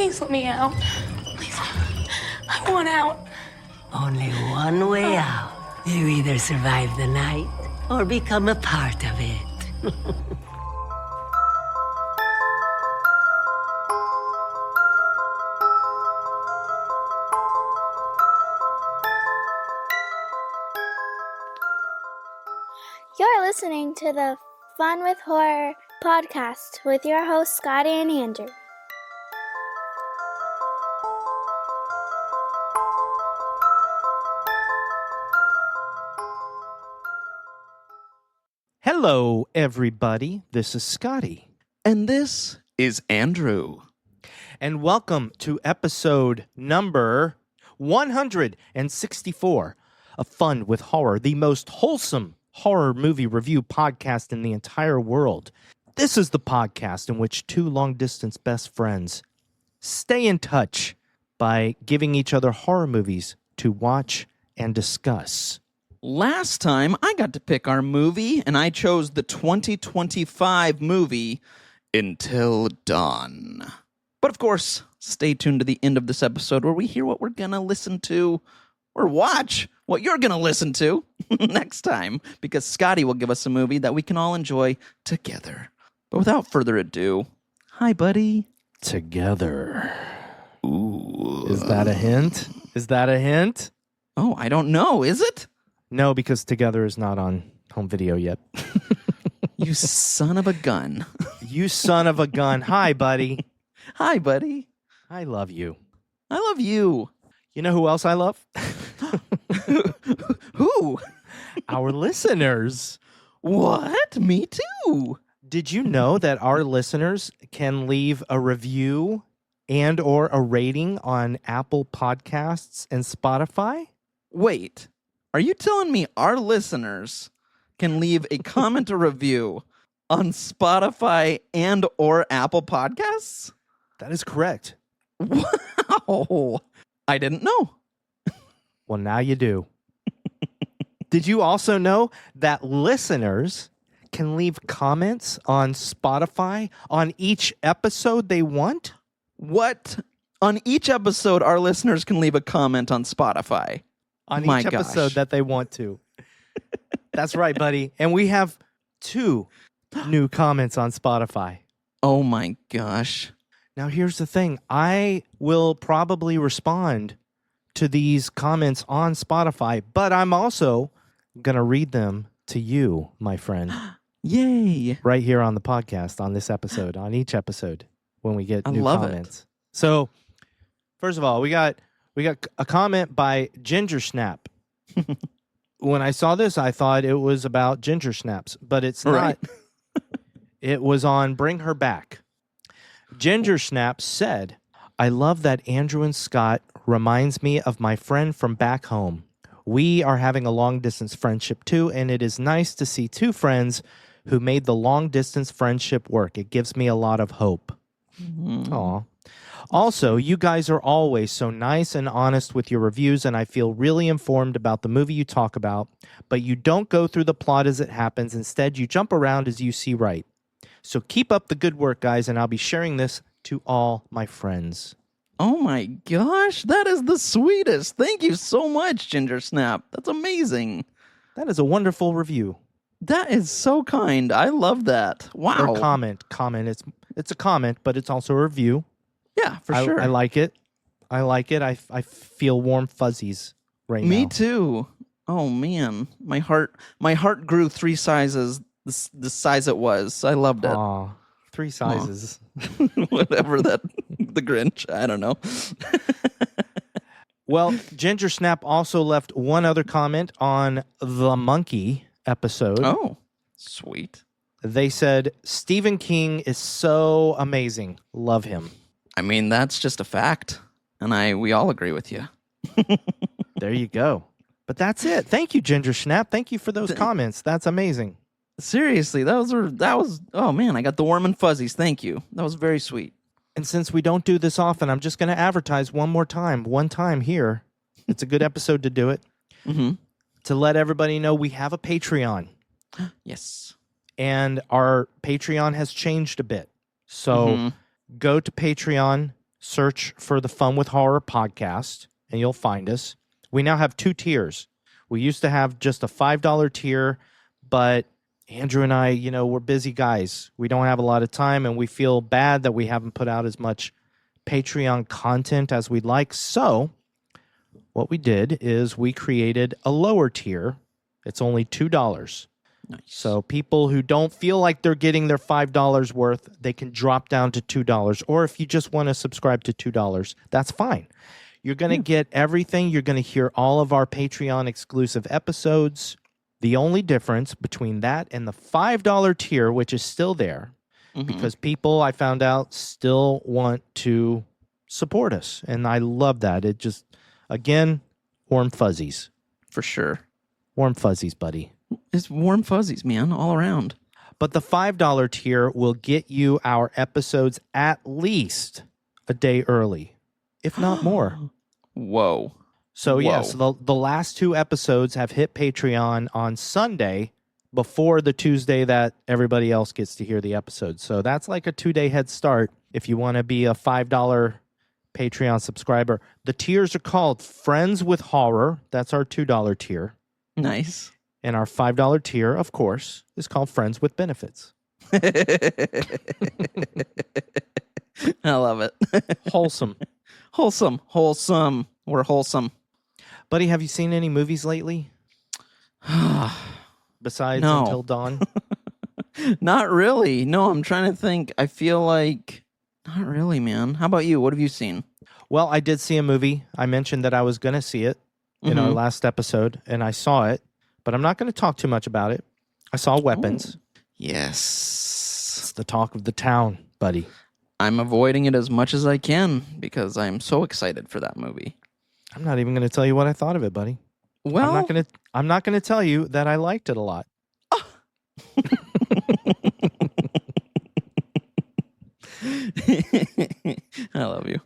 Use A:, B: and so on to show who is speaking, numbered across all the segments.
A: Please let me out. Please. I want out.
B: Only one way out. You either survive the night or become a part of it.
C: You're listening to the Fun with Horror podcast with your hosts, Scotty and Andrew.
D: Hello, everybody. This is Scotty.
E: And this is Andrew.
D: And welcome to episode number 164 of Fun with Horror, the most wholesome horror movie review podcast in the entire world. This is the podcast in which two long-distance best friends stay in touch by giving each other horror movies to watch and discuss.
E: Last time, I got to pick our movie, and I chose the 2025 movie, Until Dawn. But of course, stay tuned to the end of this episode where we hear what we're going to listen to, or watch what you're going to listen to next time, because Scotty will give us a movie that we can all enjoy together. But without further ado, hi, buddy.
D: Together.
E: Ooh.
D: Is that a hint? Is that a hint?
E: Oh, I don't know. Is it?
D: No, because Together is not on home video yet.
E: You son of a gun.
D: You son of a gun. Hi, buddy.
E: Hi, buddy.
D: I love you.
E: I love you.
D: You know who else I love?
E: Who?
D: Our listeners.
E: What? Me too.
D: Did you know that our listeners can leave a review and or a rating on Apple Podcasts and Spotify?
E: Wait, are you telling me our listeners can leave a comment or review on Spotify and or Apple Podcasts?
D: That is correct.
E: Wow. I didn't know.
D: Well, now you do. Did you also know that listeners can leave comments on Spotify on each episode they want?
E: What? On each episode, our listeners can leave a comment on Spotify.
D: On
E: My
D: each episode
E: gosh.
D: that they want to. That's right, buddy. And we have 2 new comments on Spotify.
E: Oh my gosh.
D: Now, here's the thing. I will probably respond to these comments on Spotify, but I'm also going to read them to you, my friend.
E: Yay.
D: Right here on the podcast, on this episode, on each episode, when we get new
E: love
D: comments. So, first of all, we got a comment by Ginger Snap. When I saw this, I thought it was about ginger snaps, but it's
E: Right.
D: not. It was on Bring Her Back. Ginger Snap said, I love that Andrew and Scott reminds me of my friend from back home. We are having a long-distance friendship too, and it is nice to see 2 friends who made the long-distance friendship work. It gives me a lot of hope. Aw. Also, you guys are always so nice and honest with your reviews, and I feel really informed about the movie you talk about, but you don't go through the plot as it happens. Instead, you jump around as you see right. So keep up the good work, guys, and I'll be sharing this to all my friends.
E: Oh my gosh, that is the sweetest. Thank you so much, Ginger Snap. That's amazing.
D: That is a wonderful review.
E: That is so kind. I love that. Wow.
D: Or comment. It's a comment, but it's also a review.
E: Yeah, for sure.
D: I like it. I feel warm fuzzies right now.
E: Me too. Oh man, my heart grew 3 sizes. The size it was. I loved it.
D: Aw, 3 sizes.
E: Whatever that. The Grinch. I don't know.
D: Well, Ginger Snap also left one other comment on the Monkey episode.
E: Oh, sweet.
D: They said, Stephen King is so amazing. Love him.
E: I mean, that's just a fact. And we all agree with you.
D: There you go. But that's it. Thank you, Ginger Snap. Thank you for those comments. That's amazing.
E: Seriously, that was, oh man, I got the warm and fuzzies. Thank you. That was very sweet.
D: And since we don't do this often, I'm just going to advertise one time here. It's a good episode to do it.
E: Mm-hmm.
D: To let everybody know we have a Patreon.
E: Yes.
D: And our Patreon has changed a bit. So go to Patreon, search for the Fun with Horror podcast, and you'll find us. We now have 2 tiers. We used to have just a $5 tier, but Andrew and I, we're busy guys. We don't have a lot of time, and we feel bad that we haven't put out as much Patreon content as we'd like. So what we did is we created a lower tier. It's only $2.
E: Nice.
D: So people who don't feel like they're getting their $5 worth, they can drop down to $2. Or if you just want to subscribe to $2, that's fine. You're going to get everything. You're going to hear all of our Patreon exclusive episodes. The only difference between that and the $5 tier, which is still there, because people, I found out, still want to support us. And I love that. It just, again, warm fuzzies.
E: For sure.
D: Warm fuzzies, buddy.
E: It's warm fuzzies, man, all around.
D: But the $5 tier will get you our episodes at least a day early, if not more.
E: Whoa.
D: So, yes, the last 2 episodes have hit Patreon on Sunday before the Tuesday that everybody else gets to hear the episode. So that's like a 2-day head start if you want to be a $5 Patreon subscriber. The tiers are called Friends with Horror. That's our $2 tier.
E: Nice.
D: And our $5 tier, of course, is called Friends with Benefits.
E: I love it.
D: Wholesome.
E: Wholesome. We're wholesome.
D: Buddy, have you seen any movies lately? Besides
E: No.
D: Until Dawn?
E: Not really. No, I'm trying to think. I feel like not really, man. How about you? What have you seen?
D: Well, I did see a movie. I mentioned that I was going to see it in our last episode, and I saw it, but I'm not going to talk too much about it. I saw Weapons.
E: Yes.
D: It's the talk of the town, buddy.
E: I'm avoiding it as much as I can because I'm so excited for that movie.
D: I'm not even going to tell you what I thought of it, buddy.
E: Well,
D: I'm not going to tell you that I liked it a lot.
E: I love you.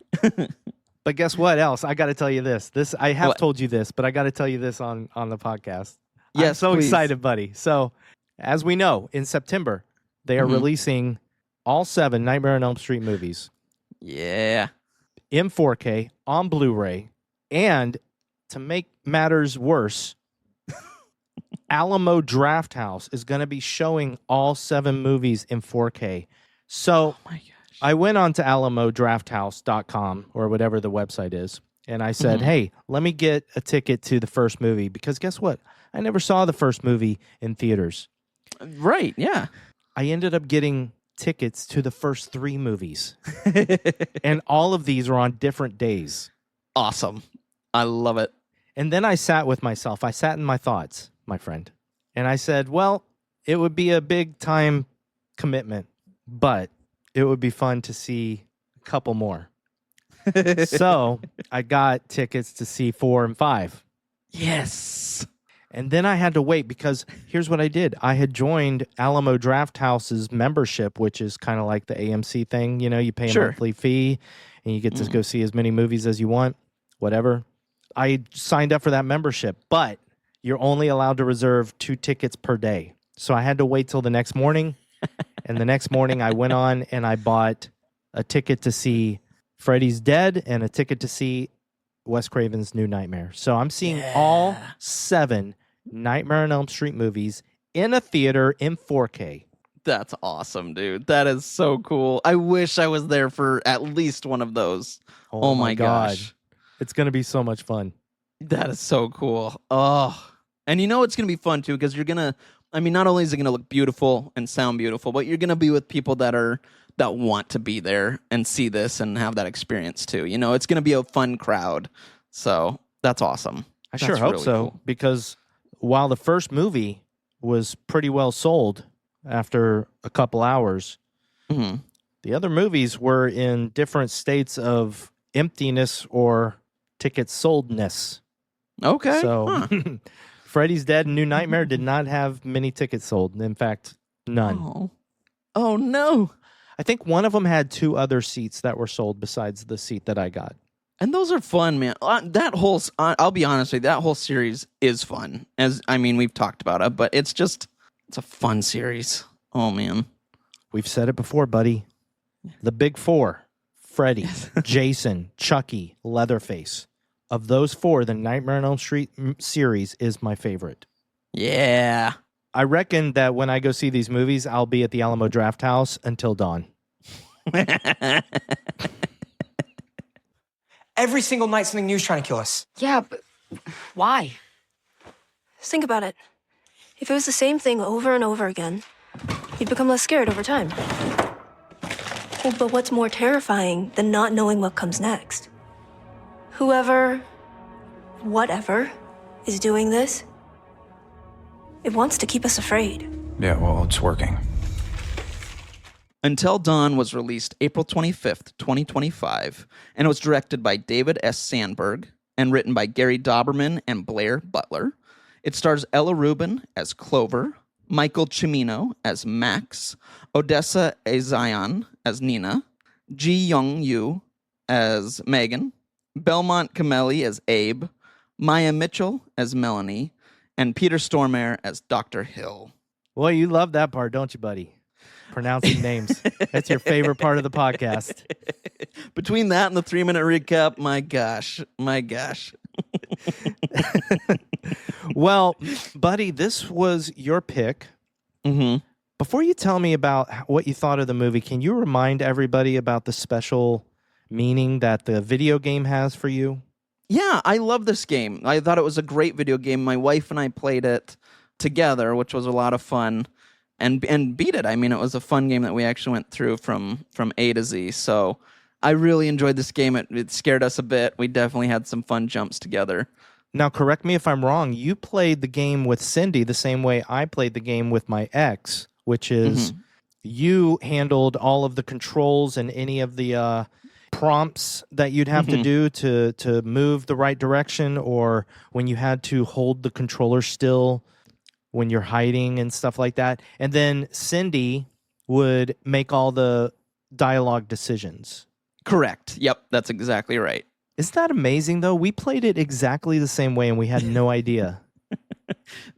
D: But guess what else? I got to tell you this. I have told you this, but I got to tell you this on the podcast.
E: Yes,
D: I'm so
E: please.
D: excited, buddy. So, as we know, in September, they are releasing all 7 Nightmare on Elm Street movies
E: Yeah.
D: in 4K on Blu-ray. And to make matters worse, Alamo Drafthouse is going to be showing all 7 movies in 4K. So,
E: Oh my gosh.
D: I went on to alamodrafthouse.com or whatever the website is, and I said, hey, let me get a ticket to the first movie, because guess what? I never saw the first movie in theaters.
E: Right, yeah.
D: I ended up getting tickets to the first 3 movies, and all of these are on different days.
E: Awesome. I love it.
D: And then I sat with myself. I sat in my thoughts, my friend, and I said, well, it would be a big time commitment, but it would be fun to see a couple more. So I got tickets to see 4 and 5.
E: Yes.
D: And then I had to wait, because here's what I did. I had joined Alamo Drafthouse's membership, which is kind of like the AMC thing. You pay a monthly fee and you get to go see as many movies as you want, whatever. I signed up for that membership, but you're only allowed to reserve 2 tickets per day. So I had to wait till the next morning. And the next morning I went on and I bought a ticket to see Freddy's Dead and a ticket to see Wes Craven's New Nightmare. So I'm seeing all 7 Nightmare on Elm Street movies in a theater in 4K.
E: That's awesome, dude. That is so cool. I wish I was there for at least one of those. Oh my gosh.
D: It's going to be so much fun.
E: That is so cool. Oh. And it's going to be fun too, because you're going to, not only is it going to look beautiful and sound beautiful, but you're going to be with people that want to be there and see this and have that experience too. It's going to be a fun crowd. So that's awesome.
D: I sure hope so, cool. Because while the first movie was pretty well sold after a couple hours, the other movies were in different states of emptiness or tickets soldness.
E: Okay.
D: So Freddy's Dead and New Nightmare did not have many tickets sold. In fact, none.
E: Oh no.
D: I think one of them had 2 other seats that were sold besides the seat that I got.
E: And those are fun, man. I'll be honest with you, that whole series is fun. We've talked about it, but it's a fun series. Oh, man.
D: We've said it before, buddy. The big 4. Freddy, Jason, Chucky, Leatherface. Of those 4, the Nightmare on Elm Street series is my favorite.
E: Yeah.
D: I reckon that when I go see these movies, I'll be at the Alamo Draft House until dawn.
F: Every single night, something new is trying to kill us.
A: Yeah, but why? Just think about it. If it was the same thing over and over again, you'd become less scared over time. Well, but what's more terrifying than not knowing what comes next? Whoever, whatever, is doing this, it wants to keep us afraid.
F: Yeah, well, it's working.
E: Until Dawn was released April 25th, 2025, and it was directed by David S. Sandberg and written by Gary Dauberman and Blair Butler. It stars Ella Rubin as Clover, Michael Cimino as Max, Odessa Zion as Nina, Ji Young Yu as Megan, Belmont Cameli as Abe, Maya Mitchell as Melanie, and Peter Stormare as Dr. Hill.
D: Well, you love that part, don't you, buddy? Pronouncing names. That's your favorite part of the podcast.
E: Between that and the 3-minute recap, my gosh.
D: Well, buddy, this was your pick.
E: Mm-hmm.
D: Before you tell me about what you thought of the movie, can you remind everybody about the special meaning that the video game has for you?
E: Yeah, I love this game. I thought it was a great video game. My wife and I played it together, which was a lot of fun, and beat it. I mean, it was a fun game that we actually went through from A to Z. So I really enjoyed this game. It scared us a bit. We definitely had some fun jumps together.
D: Now, correct me if I'm wrong. You played the game with Cindy the same way I played the game with my ex, which is you handled all of the controls and any of the prompts that you'd have to do to move the right direction, or when you had to hold the controller still when you're hiding and stuff like that. And then Cindy would make all the dialogue decisions.
E: Correct. Yep, that's exactly right.
D: Isn't that amazing, though? We played it exactly the same way, and we had no idea.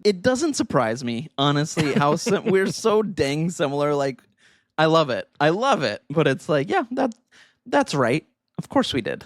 E: It doesn't surprise me, honestly, how we're so dang similar. Like, I love it. But it's like, yeah, that's right. Of course we did.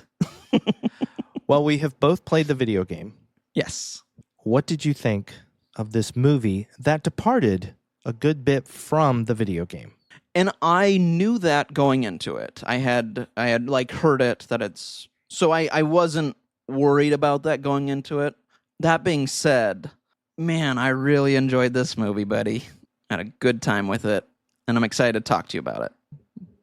D: Well, we have both played the video game.
E: Yes.
D: What did you think of this movie that departed a good bit from the video game?
E: And I knew that going into it. I had like heard it that it's so I wasn't worried about that going into it. That being said, man, I really enjoyed this movie, buddy. Had a good time with it, and I'm excited to talk to you about it.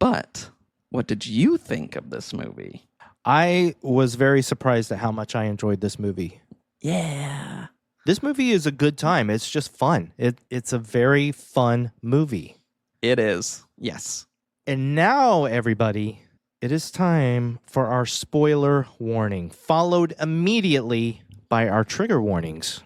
E: But what did you think of this movie?
D: I was very surprised at how much I enjoyed this movie.
E: Yeah.
D: This movie is a good time. It's just fun. It's a very fun movie.
E: It is. Yes.
D: And now, everybody, it is time for our spoiler warning, followed immediately by our trigger warnings.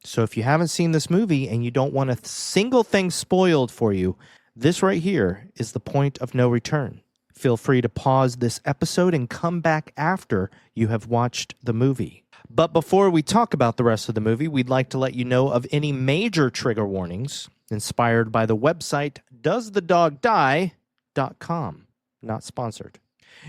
D: So if you haven't seen this movie and you don't want a single thing spoiled for you, this right here is the point of no return. Feel free to pause this episode and come back after you have watched the movie. But before we talk about the rest of the movie, we'd like to let you know of any major trigger warnings inspired by the website doesthedogdie.com. Not sponsored.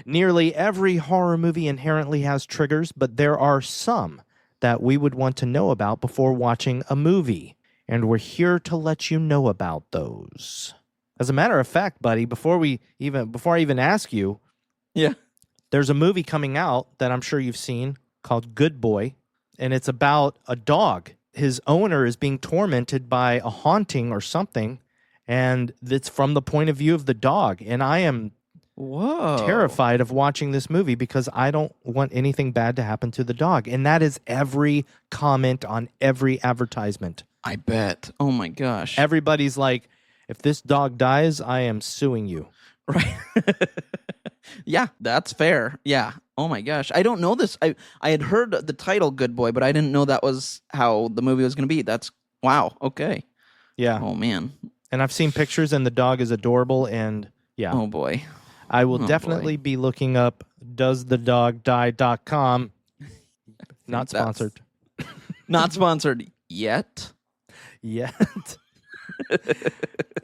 D: Nearly every horror movie inherently has triggers, but there are some that we would want to know about before watching a movie, and we're here to let you know about those. As a matter of fact, buddy, before I even ask you,
E: Yeah.
D: there's a movie coming out that I'm sure you've seen called Good Boy, and it's about a dog. His owner is being tormented by a haunting or something, and it's from the point of view of the dog. And I am terrified of watching this movie because I don't want anything bad to happen to the dog. And that is every comment on every advertisement.
E: I bet. Oh my gosh.
D: Everybody's like, if this dog dies, I am suing you.
E: Right. Yeah, that's fair. Yeah. Oh my gosh. I don't know this. I had heard the title Good Boy, but I didn't know that was how the movie was going to be. That's wow. Okay.
D: Yeah.
E: Oh man.
D: And I've seen pictures and the dog is adorable, and yeah.
E: Oh boy.
D: I will definitely be looking up doesthedogdie.com. Not sponsored.
E: Not sponsored yet.
D: Yet.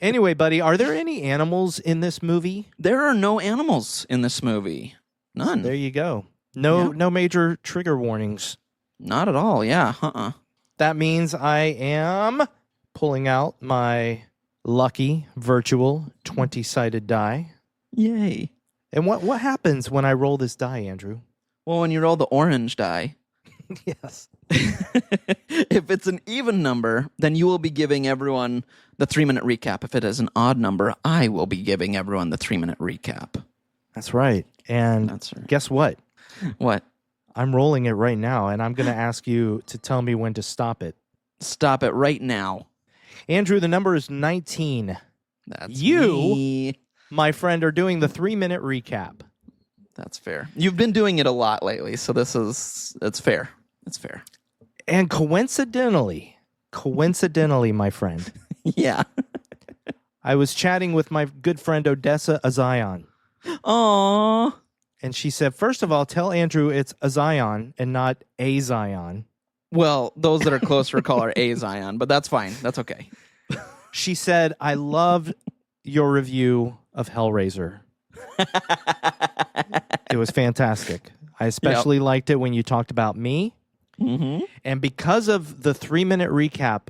D: Anyway, buddy, are there any animals in this movie?
E: There are no animals in this movie. None.
D: There you go. No major trigger warnings.
E: Not at all. Yeah.
D: That means I am pulling out my lucky virtual 20-sided die.
E: Yay.
D: And what happens when I roll this die, Andrew?
E: Well, when you roll the orange die,
D: Yes.
E: if it's an even number, then you will be giving everyone the 3-minute recap. If it is an odd number, I will be giving everyone the 3-minute recap.
D: That's right. And
E: That's right.
D: guess what?
E: What?
D: I'm rolling it right now, and I'm going to ask you to tell me when to stop it.
E: Stop it right now.
D: Andrew, the number is 19.
E: That's
D: You,
E: me.
D: my friend, are doing the 3-minute recap.
E: That's fair. You've been doing it a lot lately, so it's fair. It's fair.
D: And coincidentally, my friend,
E: Yeah.
D: I was chatting with my good friend Odessa Azion,
E: Aww.
D: and she said, first of all, tell Andrew it's Azion and not a Zion.
E: Well, those that are closer call her A Zion, but that's fine. That's okay.
D: She said, I loved your review of Hellraiser. It was fantastic. I especially liked it when you talked about me.
E: Mm-hmm.
D: And because of the 3-minute recap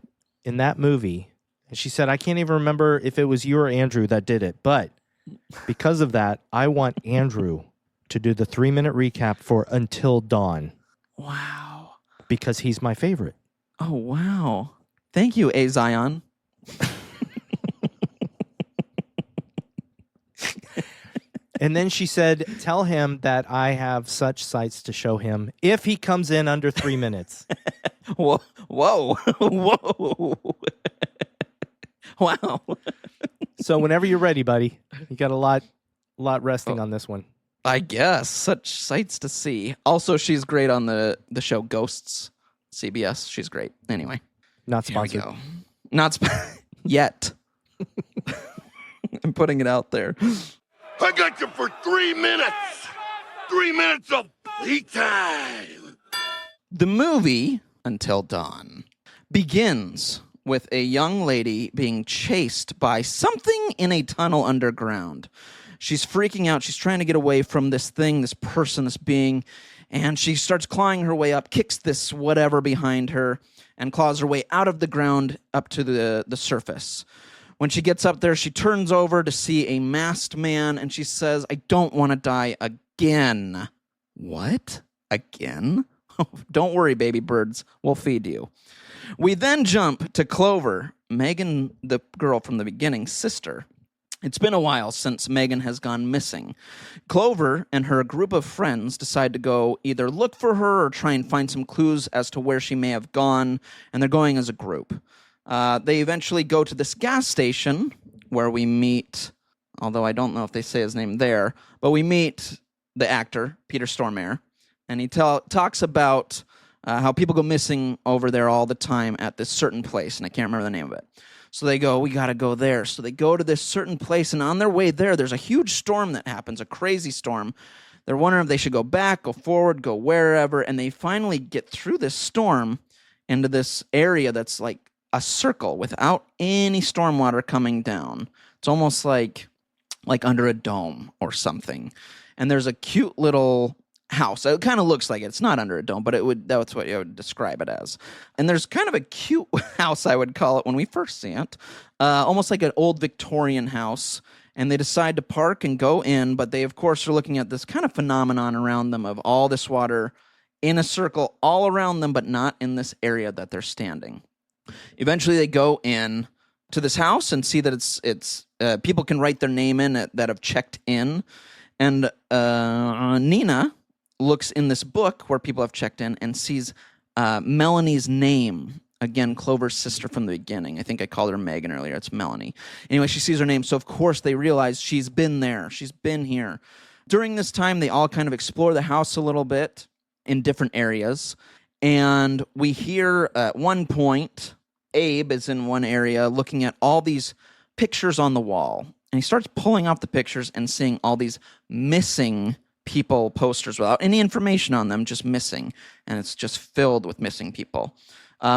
D: in that movie, and she said, I can't even remember if it was you or Andrew that did it, but because of that, I want Andrew to do the 3-minute recap for Until Dawn.
E: Wow.
D: Because he's my favorite.
E: Oh, wow. Thank you, A Zion.
D: And then she said, tell him that I have such sights to show him if he comes in under 3 minutes.
E: Whoa. Whoa. Whoa. Wow.
D: So whenever you're ready, buddy, you got a lot resting on this one.
E: I guess. Such sights to see. Also, she's great on the show Ghosts. CBS. She's great. Anyway.
D: Not
E: Here we
D: sponsored.
E: go. Not yet. I'm putting it out there.
G: I got you for 3 minutes. 3 minutes of heat time.
E: The movie, Until Dawn, begins with a young lady being chased by something in a tunnel underground. She's freaking out. She's trying to get away from this thing, this person, this being, and she starts clawing her way up, kicks this whatever behind her, and claws her way out of the ground up to the surface. When she gets up there, she turns over to see a masked man, and she says, I don't want to die again. What? Again? Don't worry, baby birds. We'll feed you. We then jump to Clover, Megan, the girl from the beginning's sister. It's been a while since Megan has gone missing. Clover and her group of friends decide to go either look for her or try and find some clues as to where she may have gone, and they're going as a group. They eventually go to this gas station where we meet, although I don't know if they say his name there, but we meet the actor, Peter Stormare, and he talks about how people go missing over there all the time at this certain place, and I can't remember the name of it. So they go, we got to go there. So they go to this certain place, and on their way there, there's a huge storm that happens, a crazy storm. They're wondering if they should go back, go forward, go wherever, and they finally get through this storm into this area that's like a circle without any stormwater coming down. It's almost like under a dome or something. And there's a cute little house. It kind of looks like it. It's not under a dome, but that's what I would describe it as. And there's kind of a cute house, I would call it, when we first see it. Almost like an old Victorian house. And they decide to park and go in, but they, of course, are looking at this kind of phenomenon around them of all this water in a circle all around them, but not in this area that they're standing. Eventually, they go in to this house and see that it's people can write their name in that have checked in. And Nina looks in this book where people have checked in and sees Melanie's name. Again, Clover's sister from the beginning. I think I called her Megan earlier. It's Melanie. Anyway, she sees her name. So, of course, they realize she's been there. She's been here. During this time, they all kind of explore the house a little bit in different areas. And we hear at one point, Abe is in one area looking at all these pictures on the wall. And he starts pulling off the pictures and seeing all these missing people posters without any information on them, just missing. And it's just filled with missing people.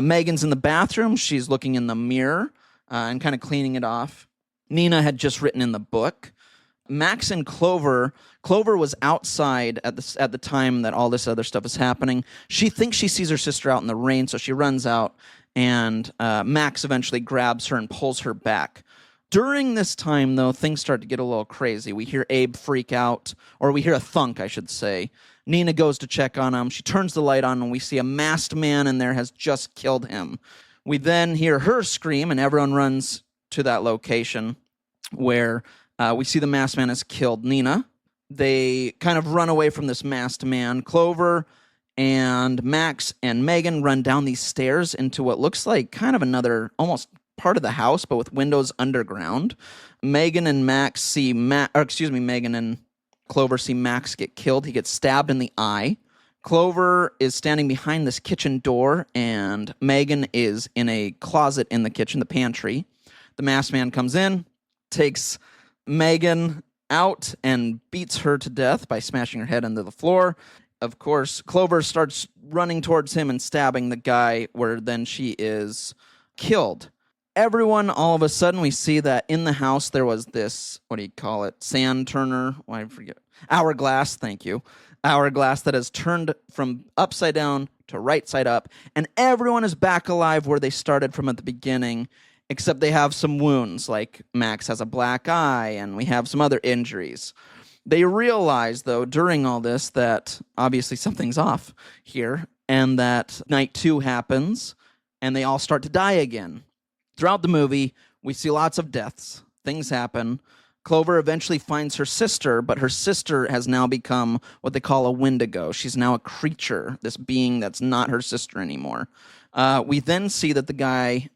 E: Megan's in the bathroom. She's looking in the mirror. and kind of cleaning it off. Nina had just written in the book. Max and Clover was outside at the time that all this other stuff is happening. She thinks she sees her sister out in the rain, so she runs out, and Max eventually grabs her and pulls her back. During this time, though, things start to get a little crazy. We hear Abe freak out, or we hear a thunk, I should say. Nina goes to check on him. She turns the light on, and we see a masked man in there has just killed him. We then hear her scream, and everyone runs to that location where we see the masked man has killed Nina. They kind of run away from this masked man. Clover and Max and Megan run down these stairs into what looks like kind of another almost part of the house, but with windows underground. Megan and Clover see Max get killed. He gets stabbed in the eye. Clover is standing behind this kitchen door, and Megan is in a closet in the kitchen, the pantry. The masked man comes in, takes Megan out, and beats her to death by smashing her head into the floor. Of course, Clover starts running towards him and stabbing the guy, where then she is killed. Everyone, all of a sudden, we see that in the house there was this, what do you call it, sand turner? I forget. Hourglass, thank you. Hourglass that has turned from upside down to right side up, and everyone is back alive where they started from at the beginning, except they have some wounds, like Max has a black eye, and we have some other injuries. They realize, though, during all this, that obviously something's off here, and that night 2 happens, and they all start to die again. Throughout the movie, we see lots of deaths. Things happen. Clover eventually finds her sister, but her sister has now become what they call a Wendigo. She's now a creature, this being that's not her sister anymore. We then see that the guy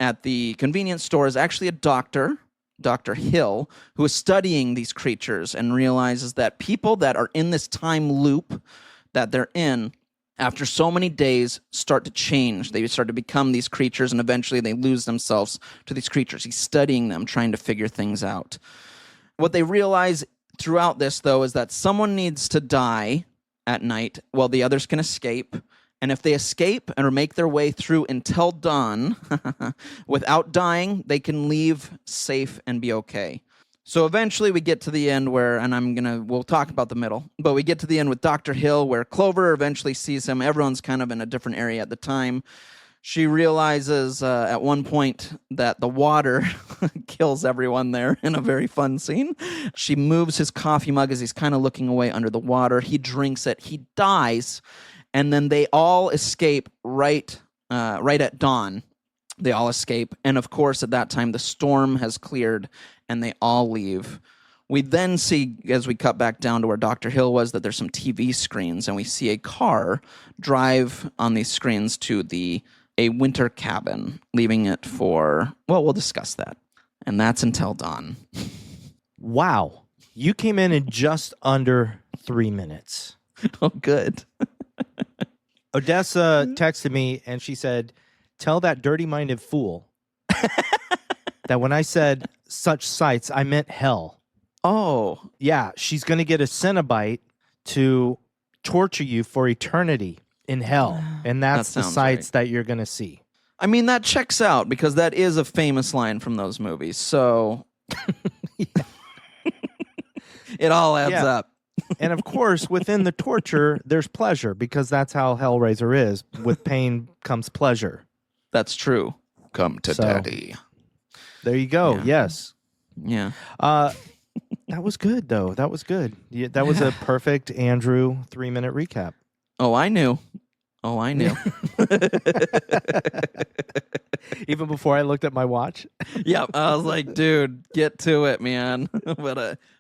E: at the convenience store is actually a doctor, Dr. Hill, who is studying these creatures and realizes that people that are in this time loop that they're in, after so many days, start to change. They start to become these creatures, and eventually they lose themselves to these creatures. He's studying them, trying to figure things out. What they realize throughout this, though, is that someone needs to die at night while the others can escape. And if they escape or make their way through until dawn, without dying, they can leave safe and be okay. So eventually we get to the end where, and we'll talk about the middle, but we get to the end with Dr. Hill where Clover eventually sees him. Everyone's kind of in a different area at the time. She realizes at one point that the water kills everyone there in a very fun scene. She moves his coffee mug as he's kind of looking away under the water. He drinks it. He dies. And then they all escape right at dawn. They all escape. And of course, at that time, the storm has cleared and they all leave. We then see, as we cut back down to where Dr. Hill was, that there's some TV screens, and we see a car drive on these screens to a winter cabin, leaving it for, well, we'll discuss that. And that's until dawn.
D: Wow. You came in just under 3 minutes.
E: Oh, good.
D: Odessa texted me and she said, "Tell that dirty-minded fool that when I said such sights, I meant hell."
E: Oh.
D: Yeah, she's going to get a Cenobite to torture you for eternity in hell. And that's the sights that you're going to see.
E: I mean, that checks out because that is a famous line from those movies. So it all adds up.
D: And of course, within the torture, there's pleasure because that's how Hellraiser is. With pain comes pleasure.
E: That's true.
G: Come to daddy.
D: There you go.
E: Yeah.
D: Yes.
E: Yeah.
D: That was good, though. That was good. Yeah, that was a perfect Andrew 3-minute recap.
E: Oh, I knew.
D: Even before I looked at my watch.
E: Yeah, I was like, dude, get to it, man.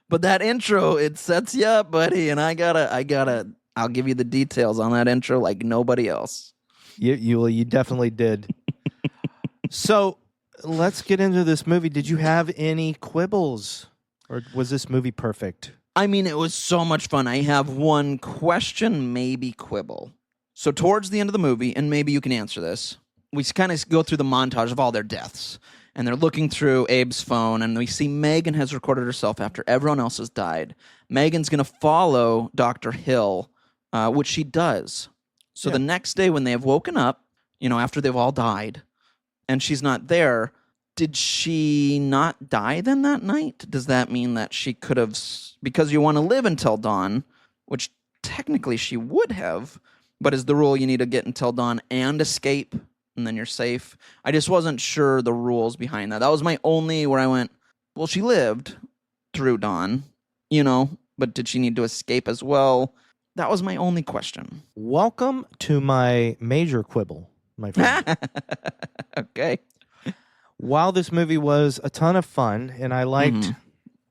E: But that intro, it sets you up, buddy, and I'll give you the details on that intro like nobody else.
D: You definitely did. So let's get into this movie. Did you have any quibbles, or was this movie perfect?
E: I mean, it was so much fun. I have one question, maybe quibble. So towards the end of the movie, and maybe you can answer this, we kind of go through the montage of all their deaths. And they're looking through Abe's phone, and we see Megan has recorded herself after everyone else has died. Megan's going to follow Dr. Hill, which she does. So the next day when they have woken up, after they've all died, and she's not there, Did she not die then that night? Does that mean that she could have, because you want to live until dawn, which technically she would have, but is the rule you need to get until dawn and escape, and then you're safe? I just wasn't sure the rules behind that. That was my only where I went, well, she lived through dawn, but did she need to escape as well? That was my only question.
D: Welcome to my major quibble, my friend.
E: Okay.
D: While this movie was a ton of fun, and I liked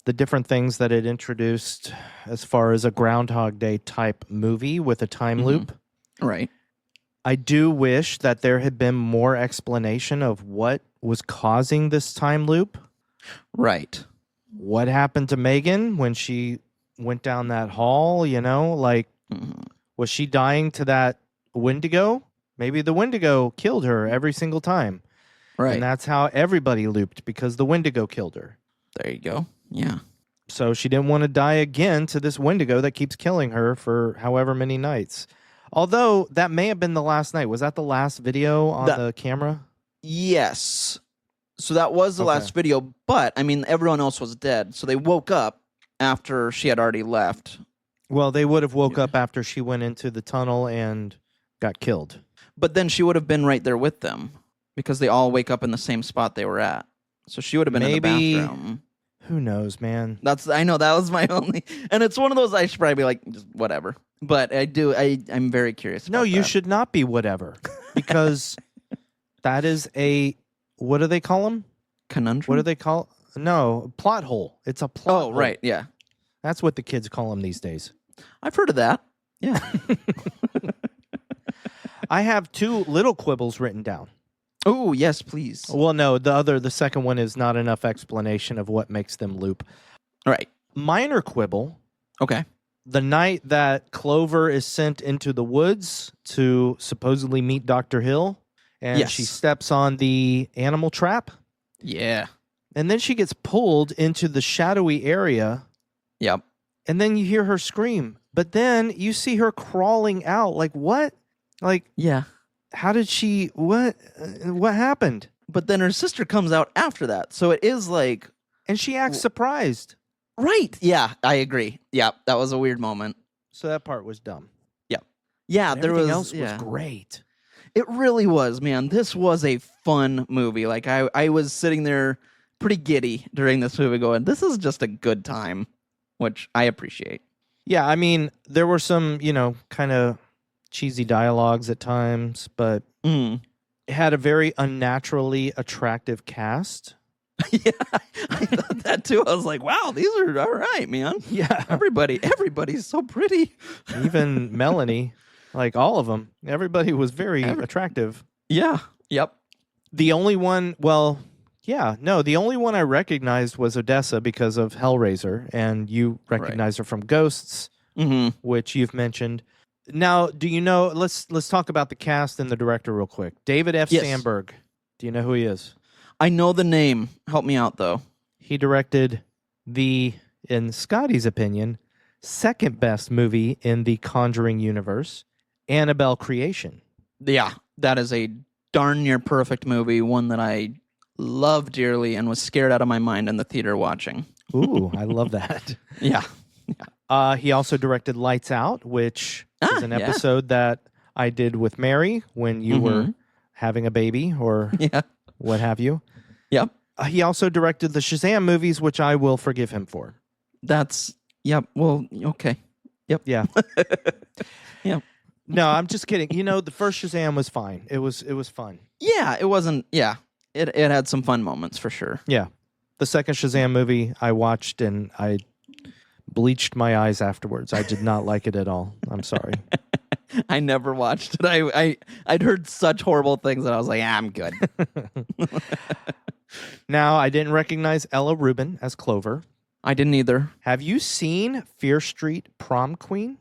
D: the different things that it introduced as far as a Groundhog Day type movie with a time loop,
E: Right.
D: I do wish that there had been more explanation of what was causing this time loop.
E: Right.
D: What happened to Megan when she went down that hall, was she dying to that Wendigo? Maybe the Wendigo killed her every single time.
E: Right.
D: And that's how everybody looped, because the Wendigo killed her.
E: There you go. Yeah.
D: So she didn't want to die again to this Wendigo that keeps killing her for however many nights. Although that may have been the last night. Was that the last video on the camera?
E: Yes. So that was the last video, but I mean, everyone else was dead. So they woke up after she had already left.
D: Well, they would have woke up after she went into the tunnel and got killed.
E: But then she would have been right there with them because they all wake up in the same spot they were at. So she would have been in the bathroom.
D: Who knows, man?
E: I know that was my only, and it's one of those I should probably be like, just whatever. But I'm very curious about
D: No, you
E: that.
D: should not be whatever, because that is what do they call them?
E: Conundrum?
D: What do they call? No, plot hole. It's a plot hole.
E: Oh, right, yeah.
D: That's what the kids call them these days.
E: I've heard of that. Yeah.
D: I have 2 little quibbles written down.
E: Oh, yes, please.
D: Well, no, the second one is not enough explanation of what makes them loop.
E: All right.
D: Minor quibble.
E: Okay.
D: The night that Clover is sent into the woods to supposedly meet Dr. Hill, and she steps on the animal trap.
E: Yeah.
D: And then she gets pulled into the shadowy area.
E: Yep.
D: And then you hear her scream. But then you see her crawling out. Like, what? Like,
E: yeah.
D: How did she, what happened?
E: But then her sister comes out after that. So it is like.
D: And she acts surprised.
E: Right. Yeah, I agree. Yeah, that was a weird moment.
D: So that part was dumb.
E: Yeah. Yeah,
D: But
E: there was.
D: everything else was great.
E: It really was, man. This was a fun movie. Like, I was sitting there pretty giddy during this movie going, this is just a good time, which I appreciate.
D: Yeah, I mean, there were some, kind of cheesy dialogues at times, but it had a very unnaturally attractive cast.
E: Yeah, I thought that too. I was like, wow, these are all right, man.
D: Yeah.
E: Everybody's so pretty.
D: Even Melanie, like all of them, everybody was very attractive.
E: Yeah. Yep.
D: The only one, the only one I recognized was Odessa because of Hellraiser, and you recognize her from Ghosts, which you've mentioned. Now, do you know, let's talk about the cast and the director real quick. David F. Sandberg. Do you know who he is?
E: I know the name. Help me out, though.
D: He directed in Scotty's opinion, second best movie in the Conjuring universe, Annabelle Creation.
E: Yeah, that is a darn near perfect movie, one that I love dearly and was scared out of my mind in the theater watching.
D: Ooh, I love that.
E: Yeah.
D: He also directed Lights Out, which is an episode that I did with Mary when you were having a baby or what have you.
E: Yep.
D: He also directed the Shazam movies, which I will forgive him for.
E: Well, okay. Yep.
D: Yeah.
E: Yep.
D: No, I'm just kidding. The first Shazam was fine. It was fun.
E: Yeah, it wasn't, It had some fun moments for sure.
D: Yeah. The second Shazam movie I watched and I bleached my eyes afterwards. I did not like it at all. I'm sorry.
E: I never watched it. I'd heard such horrible things that I was like, I'm good.
D: Now, I didn't recognize Ella Rubin as Clover.
E: I didn't either.
D: Have you seen Fear Street Prom Queen?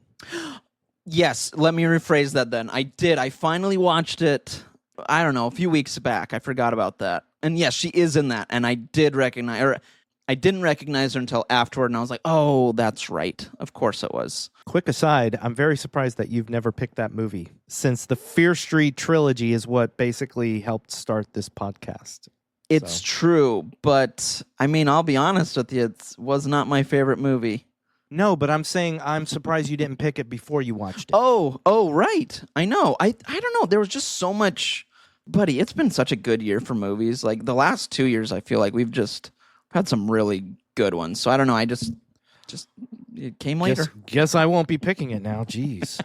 E: Yes, let me rephrase that then. I did. I finally watched it, I don't know, a few weeks back. I forgot about that. And yes, she is in that. And I didn't recognize her until afterward, and I was like, oh, that's right. Of course it was.
D: Quick aside, I'm very surprised that you've never picked that movie, since the Fear Street trilogy is what basically helped start this podcast.
E: It's true, but I mean, I'll be honest with you, it was not my favorite movie.
D: No, but I'm saying I'm surprised you didn't pick it before you watched it.
E: Oh, right. I know. I don't know. There was just so much, buddy. It's been such a good year for movies. Like the last 2 years, I feel like we've just had some really good ones. So I don't know. I just it came later.
D: Guess I won't be picking it now. Jeez.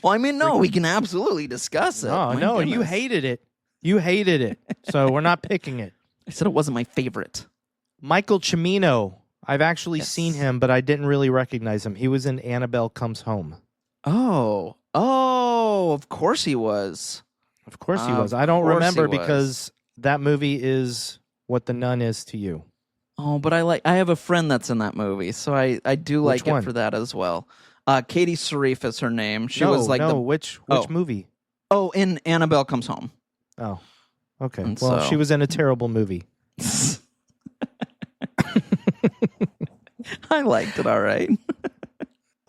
E: Well, I mean, no, we can absolutely discuss it.
D: Oh,
E: My
D: no,
E: goodness.
D: you hated it. You hated it. So we're not picking it.
E: I said it wasn't my favorite.
D: Michael Cimino. I've actually
E: Yes.
D: seen him, but I didn't really recognize him. He was in Annabelle Comes Home.
E: Oh, of course he was.
D: Of course he
E: Of
D: was. I don't
E: course
D: remember
E: he was.
D: because that movie is what The Nun is to you.
E: Oh, but I have a friend that's in that movie, so I do
D: Which
E: like
D: one?
E: it for that as well. Katie Sarif is her name. She was like
D: which
E: Oh.
D: movie?
E: in Annabelle Comes Home.
D: Oh, okay.
E: And
D: Well,
E: so-
D: she was in a terrible movie.
E: I liked it all right.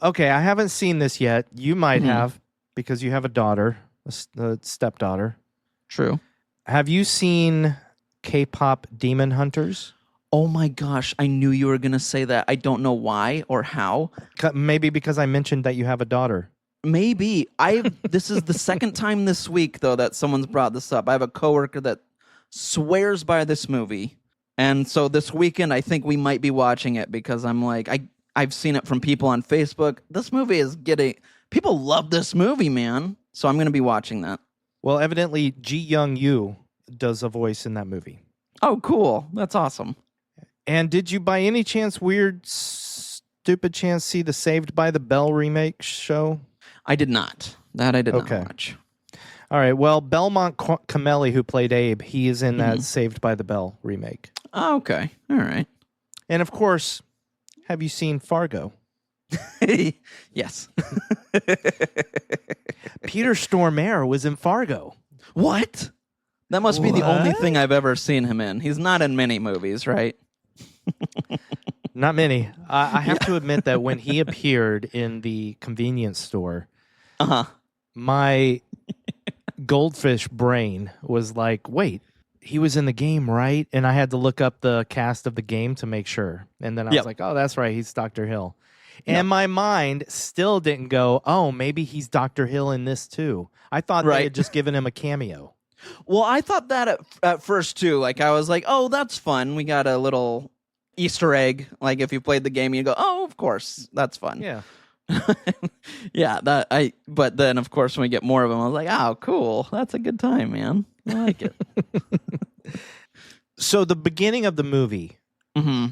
D: Okay, I haven't seen this yet. You might
E: Mhm.
D: have because you have a daughter, a stepdaughter.
E: True.
D: Have you seen K-pop Demon Hunters?
E: Oh my gosh, I knew you were going to say that. I don't know why or how.
D: Maybe because I mentioned that you have a daughter.
E: Maybe. This is the second time this week though that someone's brought this up. I have a coworker that swears by this movie. And so this weekend I think we might be watching it because I'm like I've seen it from people on Facebook. This movie is people love this movie, man. So I'm going to be watching that.
D: Well, evidently Ji Young Yoo does a voice in that movie.
E: Oh, cool. That's awesome.
D: And did you by any chance, stupid chance, see the Saved by the Bell remake show?
E: I did not. That I did
D: Okay.
E: not watch.
D: All right. Well, Belmont Cameli, who played Abe, he is in that Saved by the Bell remake.
E: Oh, okay. All right.
D: And of course, have you seen Fargo?
E: Yes.
D: Peter Stormare was in Fargo.
E: What? That must be the only
D: What?
E: thing I've ever seen him in. He's not in many movies, right?
D: Not many. I have to admit that when he appeared in the convenience store,
E: Uh-huh.
D: my goldfish brain was like, wait, he was in the game, right? And I had to look up the cast of the game to make sure. And then I
E: Yep.
D: was like, oh, that's right. He's Dr. Hill.
E: Yep.
D: And my mind still didn't go, oh, maybe he's Dr. Hill in this too. I thought they
E: Right.
D: had just given him a cameo.
E: Well, I thought that at first, too. Like, I was like, oh, that's fun. We got a little Easter egg. Like, if you played the game, you go, oh, of course. That's fun.
D: Yeah.
E: Yeah, but then, of course, when we get more of them, I was like, oh, cool. That's a good time, man. I like it.
D: So the beginning of the movie,
E: Mm-hmm.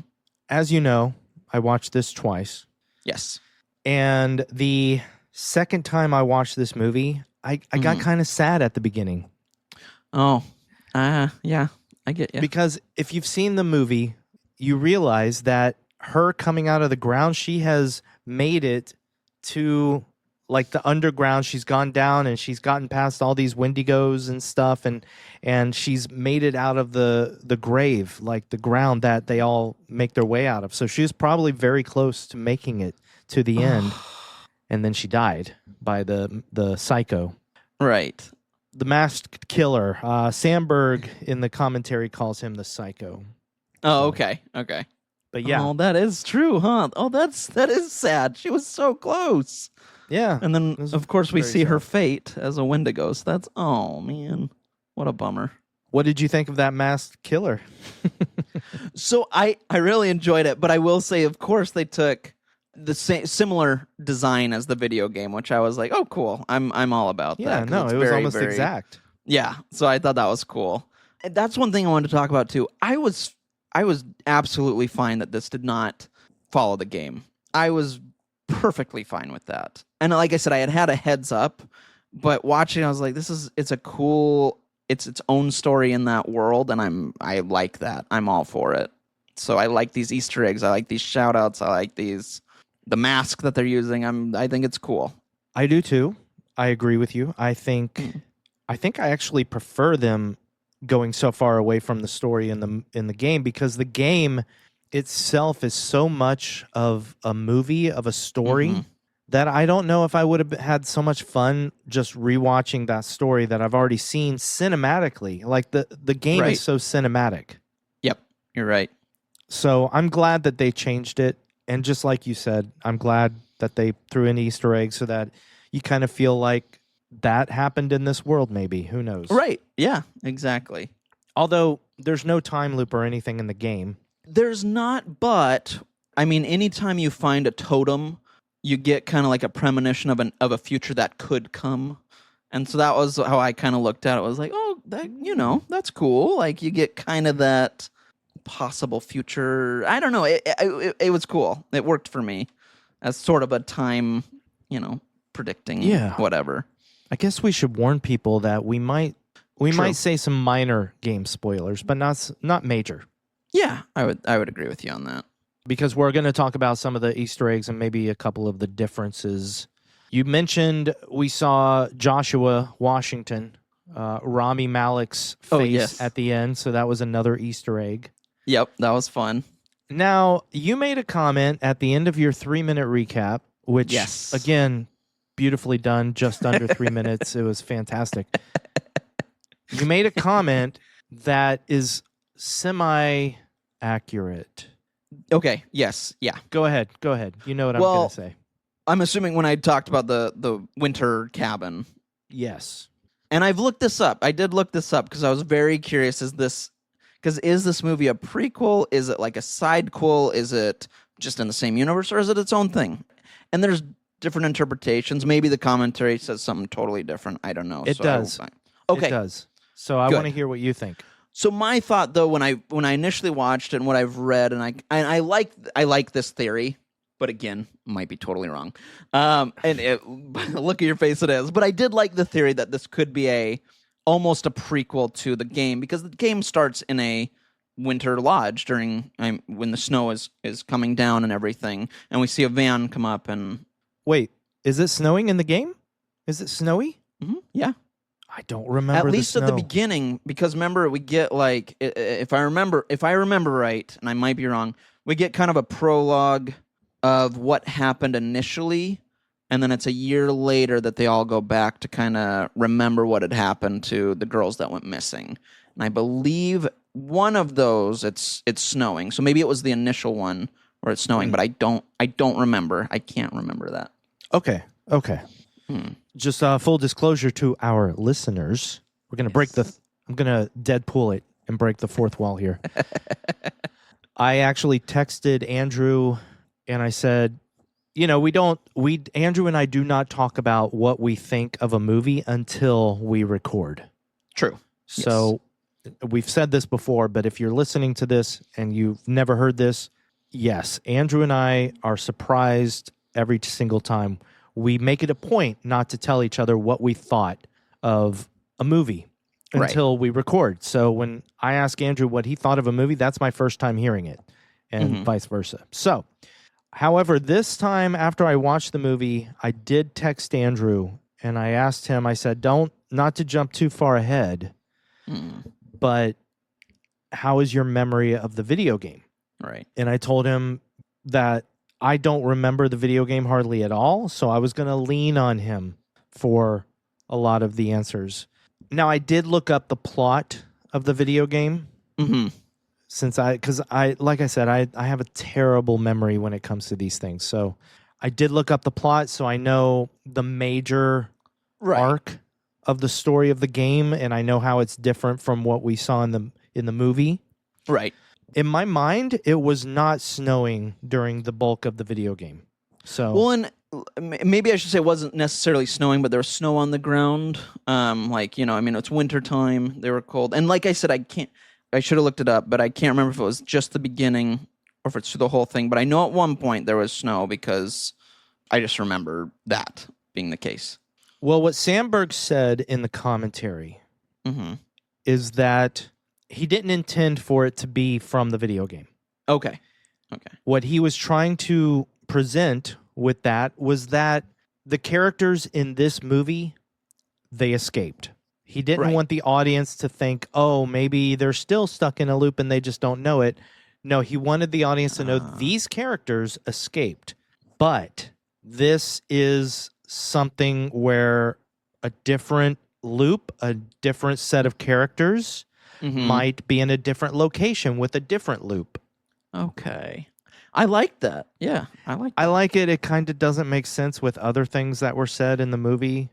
D: as you know, I watched this twice.
E: Yes.
D: And the second time I watched this movie, I got kind of sad at the beginning.
E: Oh, yeah, I get you.
D: Because if you've seen the movie, you realize that her coming out of the ground, she has made it to like the underground. She's gone down and she's gotten past all these Wendigos and stuff, and she's made it out of the grave, like the ground that they all make their way out of. So she was probably very close to making it to the end, and then she died by the psycho.
E: Right.
D: The masked killer. Sandberg in the commentary calls him the psycho.
E: Oh, okay. Okay.
D: But yeah,
E: Oh, that is true, huh? Oh, that is sad. She was so close.
D: yeah.
E: And then,
D: It was
E: of course, we
D: very
E: see her
D: sad.
E: fate as a Wendigo. So that's, oh, man. What a bummer.
D: What did you think of that masked killer?
E: So I really enjoyed it, but I will say, of course, they took the similar design as the video game, which I was like, oh, cool. I'm all about
D: Yeah,
E: that. 'cause
D: no,
E: it's
D: it was
E: very,
D: almost
E: very-
D: exact.
E: Yeah, so I thought that was cool. And that's one thing I wanted to talk about too. I was absolutely fine that this did not follow the game. I was perfectly fine with that. And like I said, I had a heads up, but watching, I was like, it's a cool, it's its own story in that world, and I like that. I'm all for it. So I like these Easter eggs. I like these shout outs. I like the mask that they're using. I think it's cool.
D: I do too. I agree with you. I think I actually prefer them going so far away from the story in the game, because the game itself is so much of a movie, of a story, that I don't know if I would have had so much fun just rewatching that story that I've already seen cinematically. Like the game
E: Right.
D: is so cinematic.
E: Yep, you're right.
D: So I'm glad that they changed it. And just like you said, I'm glad that they threw in Easter eggs so that you kind of feel like that happened in this world, maybe. Who knows?
E: Right. Yeah, exactly.
D: Although there's no time loop or anything in the game.
E: There's not, but I mean, anytime you find a totem, you get kind of like a premonition of a future that could come. And so that was how I kind of looked at it. I was like, oh, that's cool. Like you get kind of that possible future. I don't know. It was cool. It worked for me as sort of a time, predicting whatever.
D: I guess we should warn people that we might say some minor game spoilers, but not major.
E: Yeah, I would agree with you on that.
D: Because we're going to talk about some of the Easter eggs and maybe a couple of the differences. You mentioned we saw Joshua Washington, Rami Malek's face at the end, so that was another Easter egg.
E: Yep, that was fun.
D: Now, you made a comment at the end of your 3-minute recap, which, again, beautifully done, just under 3 minutes. It was fantastic. You made a comment that is semi-accurate.
E: Okay, yes, yeah.
D: Go ahead. You know what I'm going to say.
E: I'm assuming when I talked about the winter cabin.
D: Yes.
E: And I've looked this up. I did look this up because I was very curious. Is this movie a prequel? Is it like a sidequel? Is it just in the same universe, or is it its own thing? And there's different interpretations. Maybe the commentary says something totally different. I don't know.
D: It does.
E: Okay.
D: It does. So I want to hear what you think.
E: So my thought, though, when I initially watched it and what I've read, and I like this theory, but again, might be totally wrong. Look at your face, it is. But I did like the theory that this could be almost a prequel to the game, because the game starts in a winter lodge during when the snow is coming down and everything, and we see a van come up and.
D: Wait, is it snowing in the game? Is it snowy?
E: Mm-hmm, yeah.
D: I don't remember.
E: At least at the beginning, because remember, we get like, if I remember right, and I might be wrong, we get kind of a prologue of what happened initially, and then it's a year later that they all go back to kind of remember what had happened to the girls that went missing. And I believe one of those it's snowing, so maybe it was the initial one where it's snowing, but I don't remember. I can't remember that.
D: Okay. Just full disclosure to our listeners, we're going to I'm going to Deadpool it and break the fourth wall here. I actually texted Andrew and I said, Andrew and I do not talk about what we think of a movie until we record.
E: True.
D: So we've said this before, but if you're listening to this and you've never heard this, yes, Andrew and I are surprised every single time. We make it a point not to tell each other what we thought of a movie until we record. So when I ask Andrew what he thought of a movie, that's my first time hearing it, and vice versa. So, however, this time after I watched the movie, I did text Andrew, and I asked him, I said, not to jump too far ahead, but how is your memory of the video game?
E: Right.
D: And I told him that I don't remember the video game hardly at all, so I was going to lean on him for a lot of the answers. Now, I did look up the plot of the video game, because like I said, I have a terrible memory when it comes to these things. So I did look up the plot, so I know the major arc of the story of the game, and I know how it's different from what we saw in the movie.
E: Right.
D: In my mind, it was not snowing during the bulk of the video game. So,
E: and maybe I should say it wasn't necessarily snowing, but there was snow on the ground. It's winter time. They were cold, and like I said, I should have looked it up, but I can't remember if it was just the beginning or if it's through the whole thing. But I know at one point there was snow because I just remember that being the case.
D: Well, what Sandberg said in the commentary is that he didn't intend for it to be from the video game.
E: Okay.
D: What he was trying to present with that was that the characters in this movie, they escaped. He didn't want the audience to think, oh, maybe they're still stuck in a loop and they just don't know it. No, he wanted the audience to know these characters escaped, but this is something where a different loop, a different set of characters might be in a different location with a different loop.
E: Okay. I like that. Yeah, I like that.
D: I like it. It kind of doesn't make sense with other things that were said in the movie.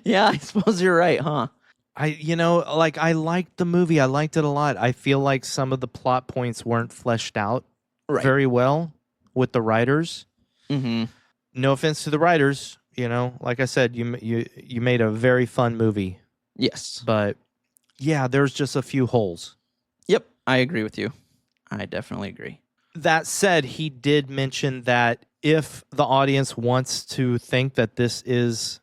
E: Yeah, I suppose you're right, huh?
D: I liked the movie. I liked it a lot. I feel like some of the plot points weren't fleshed out very well with the writers.
E: Mm-hmm.
D: No offense to the writers, like I said, you made a very fun movie.
E: Yes.
D: But yeah, there's just a few holes.
E: Yep, I agree with you. I definitely agree.
D: That said, he did mention that if the audience wants to think that this is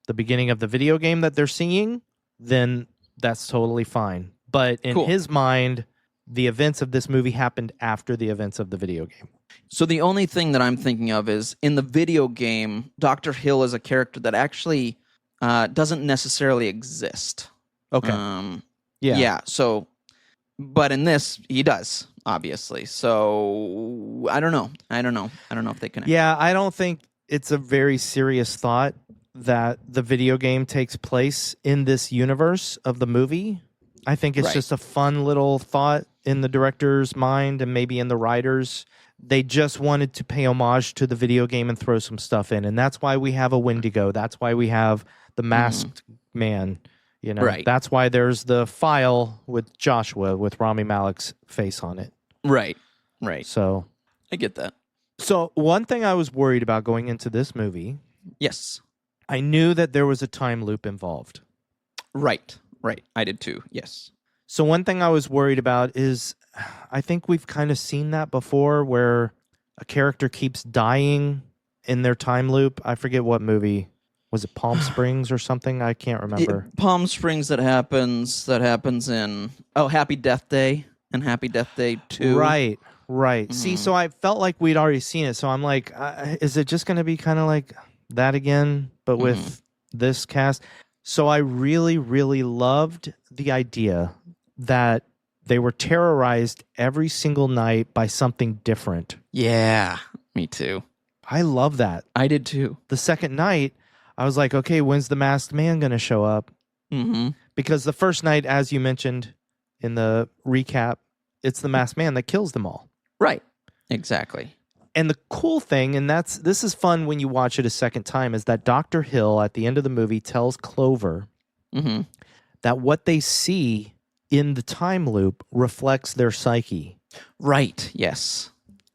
D: the beginning of the video game that they're seeing, then that's totally fine. But in his mind, the events of this movie happened after the events of the video game.
E: So the only thing that I'm thinking of is in the video game, Dr. Hill is a character that actually doesn't necessarily exist.
D: Okay.
E: Yeah. So, but in this, he does, obviously. So I don't know. I don't know if they connect.
D: Yeah, I don't think it's a very serious thought that the video game takes place in this universe of the movie. I think it's just a fun little thought in the director's mind and maybe in the writers. They just wanted to pay homage to the video game and throw some stuff in. And that's why we have a Wendigo. That's why we have the masked man. That's why there's the file with Joshua with Rami Malek's face on it.
E: Right.
D: So
E: I get that.
D: So one thing I was worried about going into this movie.
E: Yes.
D: I knew that there was a time loop involved.
E: Right. I did too. Yes.
D: So one thing I was worried about is I think we've kind of seen that before where a character keeps dying in their time loop. I forget what movie. Was it Palm Springs or something? I can't remember.
E: Palm Springs that happens in Happy Death Day and Happy Death Day 2.
D: Right. See, so I felt like we'd already seen it. So I'm like, is it just going to be kind of like that again, but with this cast? So I really, really loved the idea that they were terrorized every single night by something different.
E: Yeah, me too.
D: I love that.
E: I did too.
D: The second night, I was like, okay, when's the masked man going to show up?
E: Mm-hmm. Because
D: the first night, as you mentioned in the recap, it's the masked man that kills them all.
E: Right. Exactly.
D: And the cool thing, and this is fun when you watch it a second time, is that Dr. Hill at the end of the movie tells Clover that what they see in the time loop reflects their psyche.
E: Right. Yes.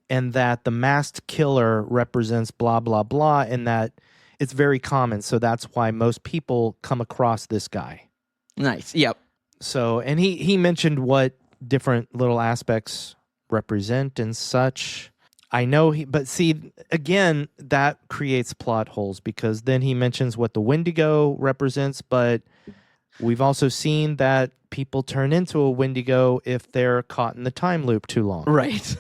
D: And that the masked killer represents blah, blah, blah, and that it's very common. So that's why most people come across this guy.
E: Nice. Yep.
D: So, and he mentioned what different little aspects represent and such. I know but see, again, that creates plot holes because then he mentions what the Wendigo represents, but we've also seen that people turn into a Wendigo if they're caught in the time loop too long.
E: Right.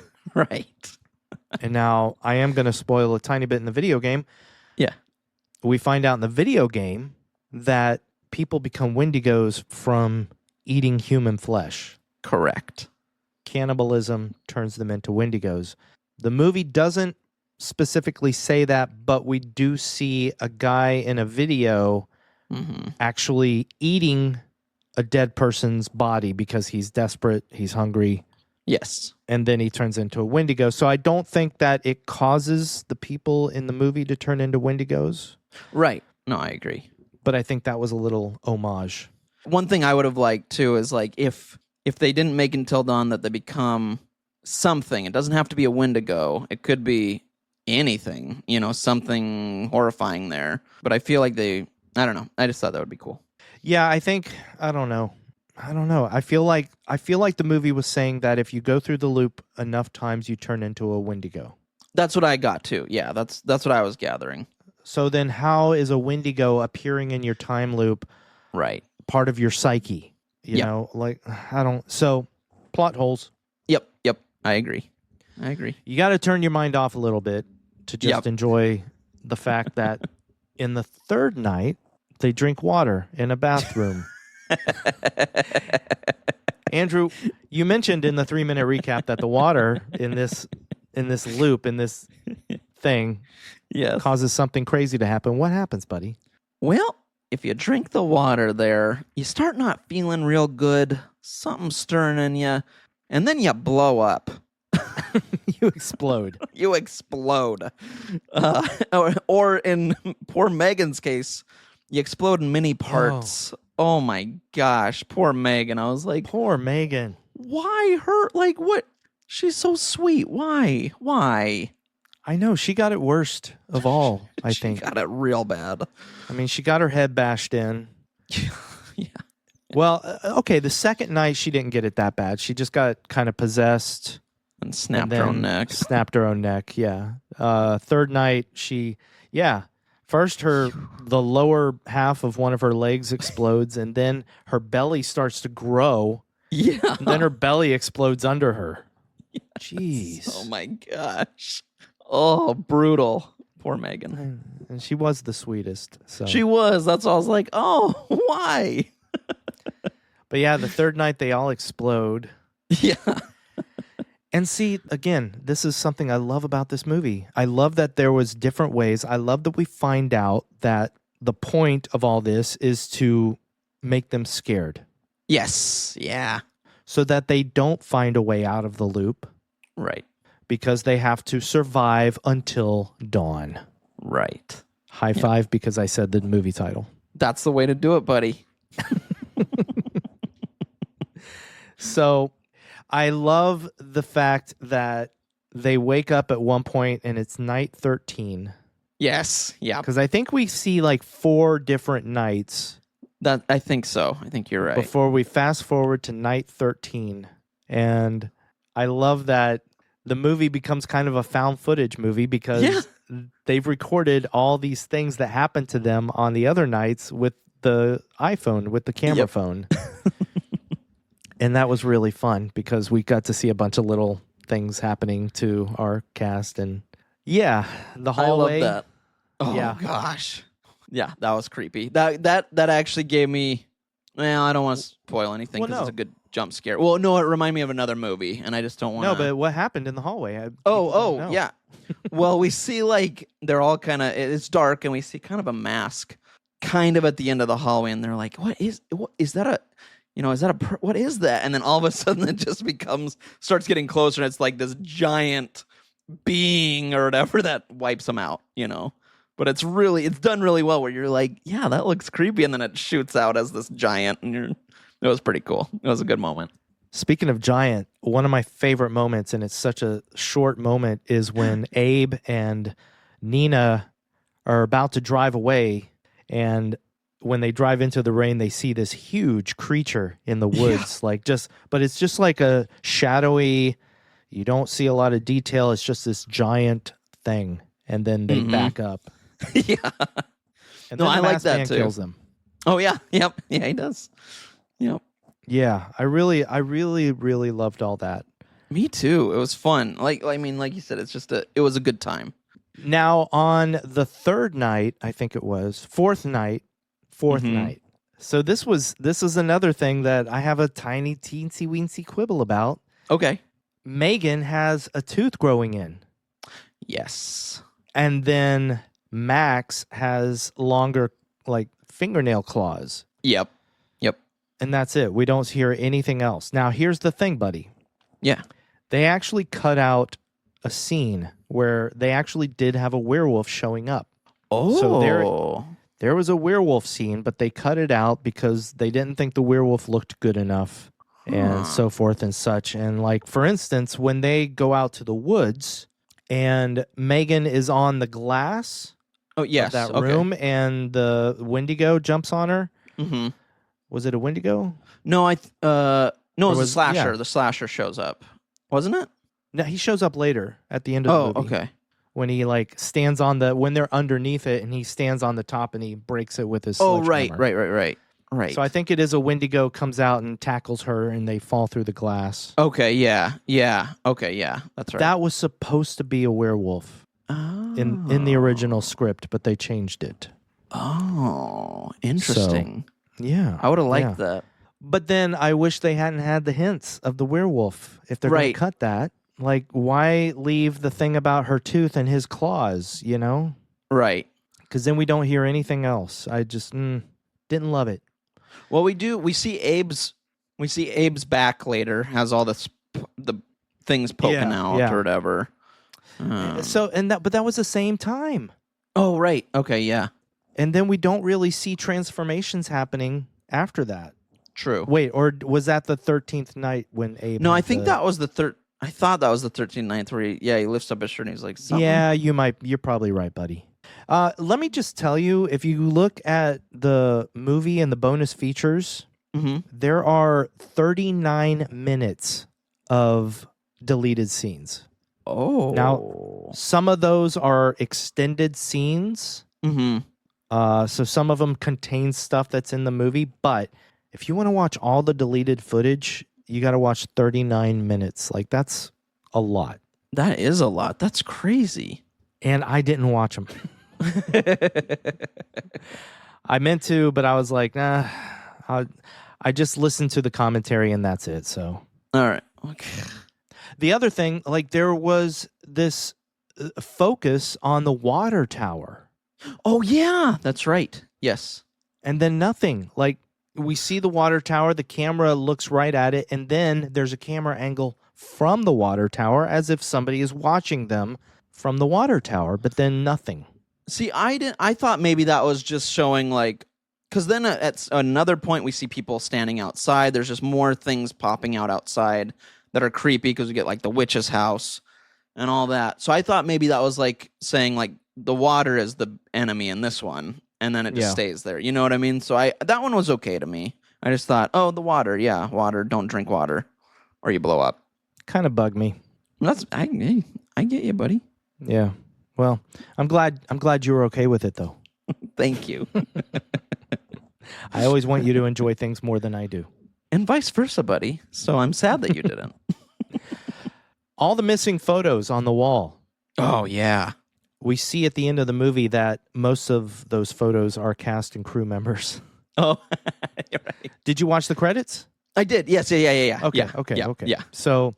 D: And now I am going to spoil a tiny bit in the video game.
E: Yeah.
D: We find out in the video game that people become Wendigos from eating human flesh.
E: Correct.
D: Cannibalism turns them into Wendigos. The movie doesn't specifically say that, but we do see a guy in a video actually eating a dead person's body because he's desperate, he's hungry.
E: Yes.
D: And then he turns into a Wendigo. So I don't think that it causes the people in the movie to turn into Wendigos.
E: Right. No, I agree.
D: But I think that was a little homage.
E: One thing I would have liked, too, is like if they didn't make Until Dawn that they become something. It doesn't have to be a Wendigo. It could be anything, something horrifying there. But I feel like I don't know. I just thought that would be cool.
D: Yeah, I don't know. I feel like the movie was saying that if you go through the loop enough times, you turn into a Wendigo.
E: That's what I got too. Yeah, that's what I was gathering.
D: So then how is a Wendigo appearing in your time loop
E: right
D: part of your psyche? So plot holes.
E: Yep. I agree.
D: You got to turn your mind off a little bit to just enjoy the fact that in the third night, they drink water in a bathroom. Andrew, you mentioned in the 3-minute recap that the water in this loop, in this thing,
E: Yes.
D: causes something crazy to happen. What happens, buddy?
E: Well, if you drink the water there, you start not feeling real good. Something's stirring in you, and then you blow up.
D: You explode.
E: You explode. Or in poor Megan's case, you explode in many parts. Oh my gosh, poor Megan. I was like,
D: Poor Megan.
E: why her? Like, what? She's so sweet. Why? Why?
D: I know. She got it worst of all, I think.
E: She got it real bad.
D: I mean, she got her head bashed in.
E: Yeah.
D: Well, okay, the second night she didn't get it that bad. She just got kind of possessed.
E: And snapped
D: and
E: her
D: then
E: own neck.
D: Snapped her own neck, yeah. Third night, first the lower half of one of her legs explodes, and then her belly starts to grow.
E: Yeah.
D: And then her belly explodes under her. Yes. Jeez.
E: Oh my gosh. Oh, brutal. Poor Megan.
D: And she was the sweetest. So.
E: She was. That's why I was like, oh, why?
D: But yeah, the third night they all explode.
E: Yeah.
D: And see, again, this is something I love about this movie. I love that there was different ways. I love that we find out that the point of all this is to make them scared.
E: Yes. Yeah.
D: So that they don't find a way out of the loop.
E: Right.
D: Because they have to survive until dawn.
E: Right.
D: High five because I said the movie title.
E: That's the way to do it, buddy.
D: So I love the fact that they wake up at one point and it's night 13.
E: Yes. Yeah.
D: Because I think we see like 4 different nights.
E: That I think so. I think you're right.
D: Before we fast forward to night 13. And I love that the movie becomes kind of a found footage movie because they've recorded all these things that happened to them on the other nights with the iPhone, with the camera phone. And that was really fun because we got to see a bunch of little things happening to our cast. And the hallway.
E: I love that. Oh gosh. Yeah, that was creepy. That actually gave me. Well, I don't want to spoil anything because it's a good jump scare. Well, no, it reminded me of another movie, and I just don't want to.
D: No, but what happened in the hallway?
E: Yeah. Well, we see like they're all kind of. It's dark, and we see kind of a mask, kind of at the end of the hallway, and they're like, what is that a? What is that? And then all of a sudden it just starts getting closer, and it's like this giant being or whatever that wipes them out, But it's done really well where you're like, yeah, that looks creepy. And then it shoots out as this giant, and it was pretty cool. It was a good moment.
D: Speaking of giant, one of my favorite moments, and it's such a short moment, is when Abe and Nina are about to drive away, and when they drive into the rain, they see this huge creature in the woods, but it's just like a shadowy, you don't see a lot of detail. It's just this giant thing. And then they back up.
E: Yeah.
D: And then
E: I
D: the
E: like
D: masked
E: that
D: man
E: too.
D: kills them.
E: Oh yeah. Yep. Yeah, he does. Yep.
D: Yeah. I really, really loved all that.
E: Me too. It was fun. Like you said, it was a good time.
D: Now on the third night, I think it was fourth night. So this is another thing that I have a tiny teensy weensy quibble about.
E: Okay.
D: Megan has a tooth growing in.
E: Yes.
D: And then Max has longer fingernail claws.
E: Yep.
D: And that's it. We don't hear anything else. Now here's the thing, buddy.
E: Yeah.
D: They actually cut out a scene where they actually did have a werewolf showing up.
E: Oh.
D: So there was a werewolf scene, but they cut it out because they didn't think the werewolf looked good enough and so forth and such. And for instance, when they go out to the woods and Megan is on the glass of that room and the Wendigo jumps on her. Mm-hmm. Was it a Wendigo?
E: No, it was a slasher. Yeah. The slasher shows up. Wasn't it?
D: No, he shows up later at the end of the movie.
E: Oh, okay.
D: When he stands on when they're underneath it and he stands on the top and he breaks it with his sledgehammer.
E: Right.
D: So I think it is a Wendigo comes out and tackles her and they fall through the glass.
E: Okay, yeah. Okay, yeah. That's right.
D: That was supposed to be a werewolf in the original script, but they changed it.
E: Oh, interesting.
D: So, yeah.
E: I would have liked that.
D: But then I wish they hadn't had the hints of the werewolf if they're going to cut that. Why leave the thing about her tooth and his claws,
E: Right.
D: Because then we don't hear anything else. I just didn't love it.
E: Well, we see Abe's back later, has all the things poking out or whatever.
D: But that was the same time.
E: Oh, right. Okay, yeah.
D: And then we don't really see transformations happening after that.
E: True.
D: Wait, or was that the 13th night when Abe?
E: No, I think that was the third. I thought that was the 13th night where he lifts up his shirt and he's like, something.
D: Yeah, you're probably right, buddy. Let me just tell you, if you look at the movie and the bonus features, there are 39 minutes of deleted scenes.
E: Oh.
D: Now, some of those are extended scenes. So some of them contain stuff that's in the movie, but if you want to watch all the deleted footage, you got to watch 39 minutes. Like, that's a lot.
E: That is a lot. That's crazy.
D: And I didn't watch them. I meant to, but I was like, nah. I just listened to the commentary and that's it. So,
E: all right. Okay.
D: The other thing, like, there was this focus on the water tower.
E: Oh, yeah. That's right. Yes.
D: And then nothing. Like, we see the water tower, the camera looks right at it, and then there's a camera angle from the water tower as if somebody is watching them from the water tower, but then nothing.
E: See, I thought maybe that was just showing, like, because then at another point we see people standing outside. There's just more things popping out outside that are creepy because we get, like, the witch's house and all that. So I thought maybe that was, like, saying, like, the water is the enemy in this one, and then it just stays there. You know what I mean? So that one was okay to me. I just thought, oh, the water. Yeah, water. Don't drink water or you blow up.
D: Kind of bugged me.
E: I get you, buddy.
D: Yeah. Well, I'm glad you were okay with it, though.
E: Thank you.
D: I always want you to enjoy things more than I do.
E: And vice versa, buddy. So I'm sad that you didn't.
D: All the missing photos on the wall.
E: Oh, yeah.
D: We see at the end of the movie that most of those photos are cast and crew members.
E: Oh, you're right.
D: Did you watch the credits?
E: I did. Yes. Yeah.
D: Okay.
E: Yeah.
D: So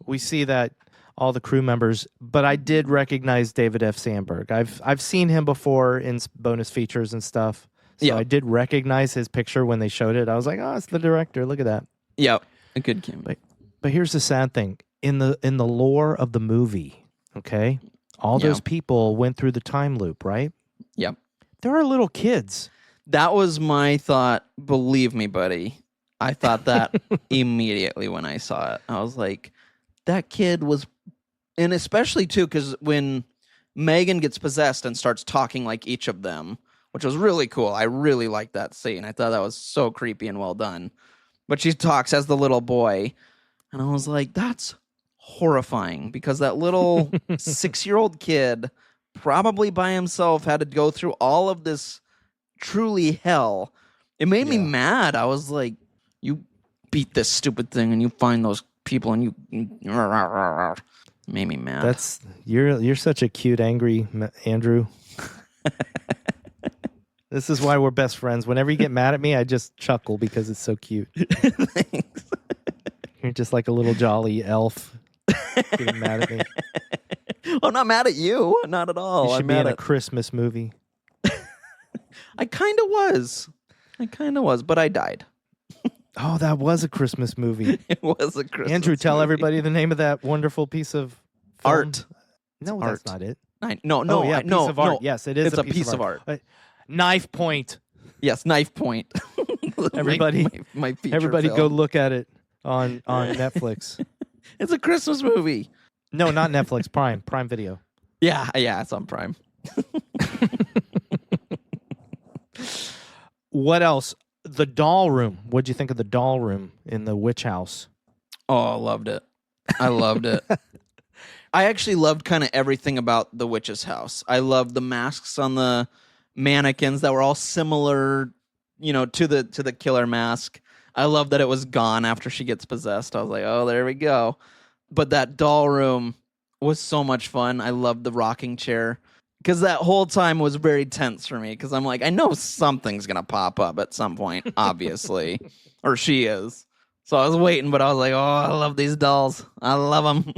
D: we see that all the crew members, but I did recognize David F. Sandberg. I've seen him before in bonus features and stuff. So I did recognize his picture when they showed it. I was like, oh, it's the director. Look at that.
E: Yeah. A good camera.
D: But here's the sad thing. In the lore of the movie, okay, all those people went through the time loop, right?
E: Yep.
D: There are little kids.
E: That was my thought. Believe me, buddy. I thought that immediately when I saw it. I was like, that kid was... And especially, too, because when Megan gets possessed and starts talking like each of them, which was really cool. I really liked that scene. I thought that was so creepy and well done. But she talks as the little boy, and I was like, that's horrifying, because that little 6-year-old kid probably by himself had to go through all of this truly hell. It made me mad. I was like, you beat this stupid thing and you find those people and you made me mad.
D: You're such a cute, angry Andrew. This is why we're best friends. Whenever you get mad at me, I just chuckle because it's so cute.
E: Thanks.
D: You're just like a little jolly elf getting mad at me.
E: I'm not mad at you. Not at all.
D: You should be in a Christmas movie.
E: I kind of was, but I died.
D: Oh, that was a Christmas movie.
E: It was a Christmas
D: Andrew, tell
E: movie.
D: everybody the name of that wonderful piece of film.
E: Art.
D: No,
E: It's
D: that's not it.
E: No,
D: Piece of art. Yes, it is.
E: It's a piece of art.
D: Knife Point.
E: Yes, Knife Point.
D: Everybody,
E: my feature
D: everybody,
E: film.
D: go look at it on Netflix.
E: It's a Christmas movie.
D: No, not Netflix. Prime Video.
E: Yeah, it's on Prime.
D: What else? The doll room. What'd you think of the doll room in the witch house?
E: Oh, I loved it. I loved it. I actually loved kind of everything about the witch's house. I loved the masks on the mannequins that were all similar, to the killer mask. I love that it was gone after she gets possessed. I was like, oh, there we go. But that doll room was so much fun. I loved the rocking chair. Because that whole time was very tense for me. Because I'm like, I know something's going to pop up at some point, obviously. Or she is. So I was waiting, but I was like, oh, I love these dolls. I love them.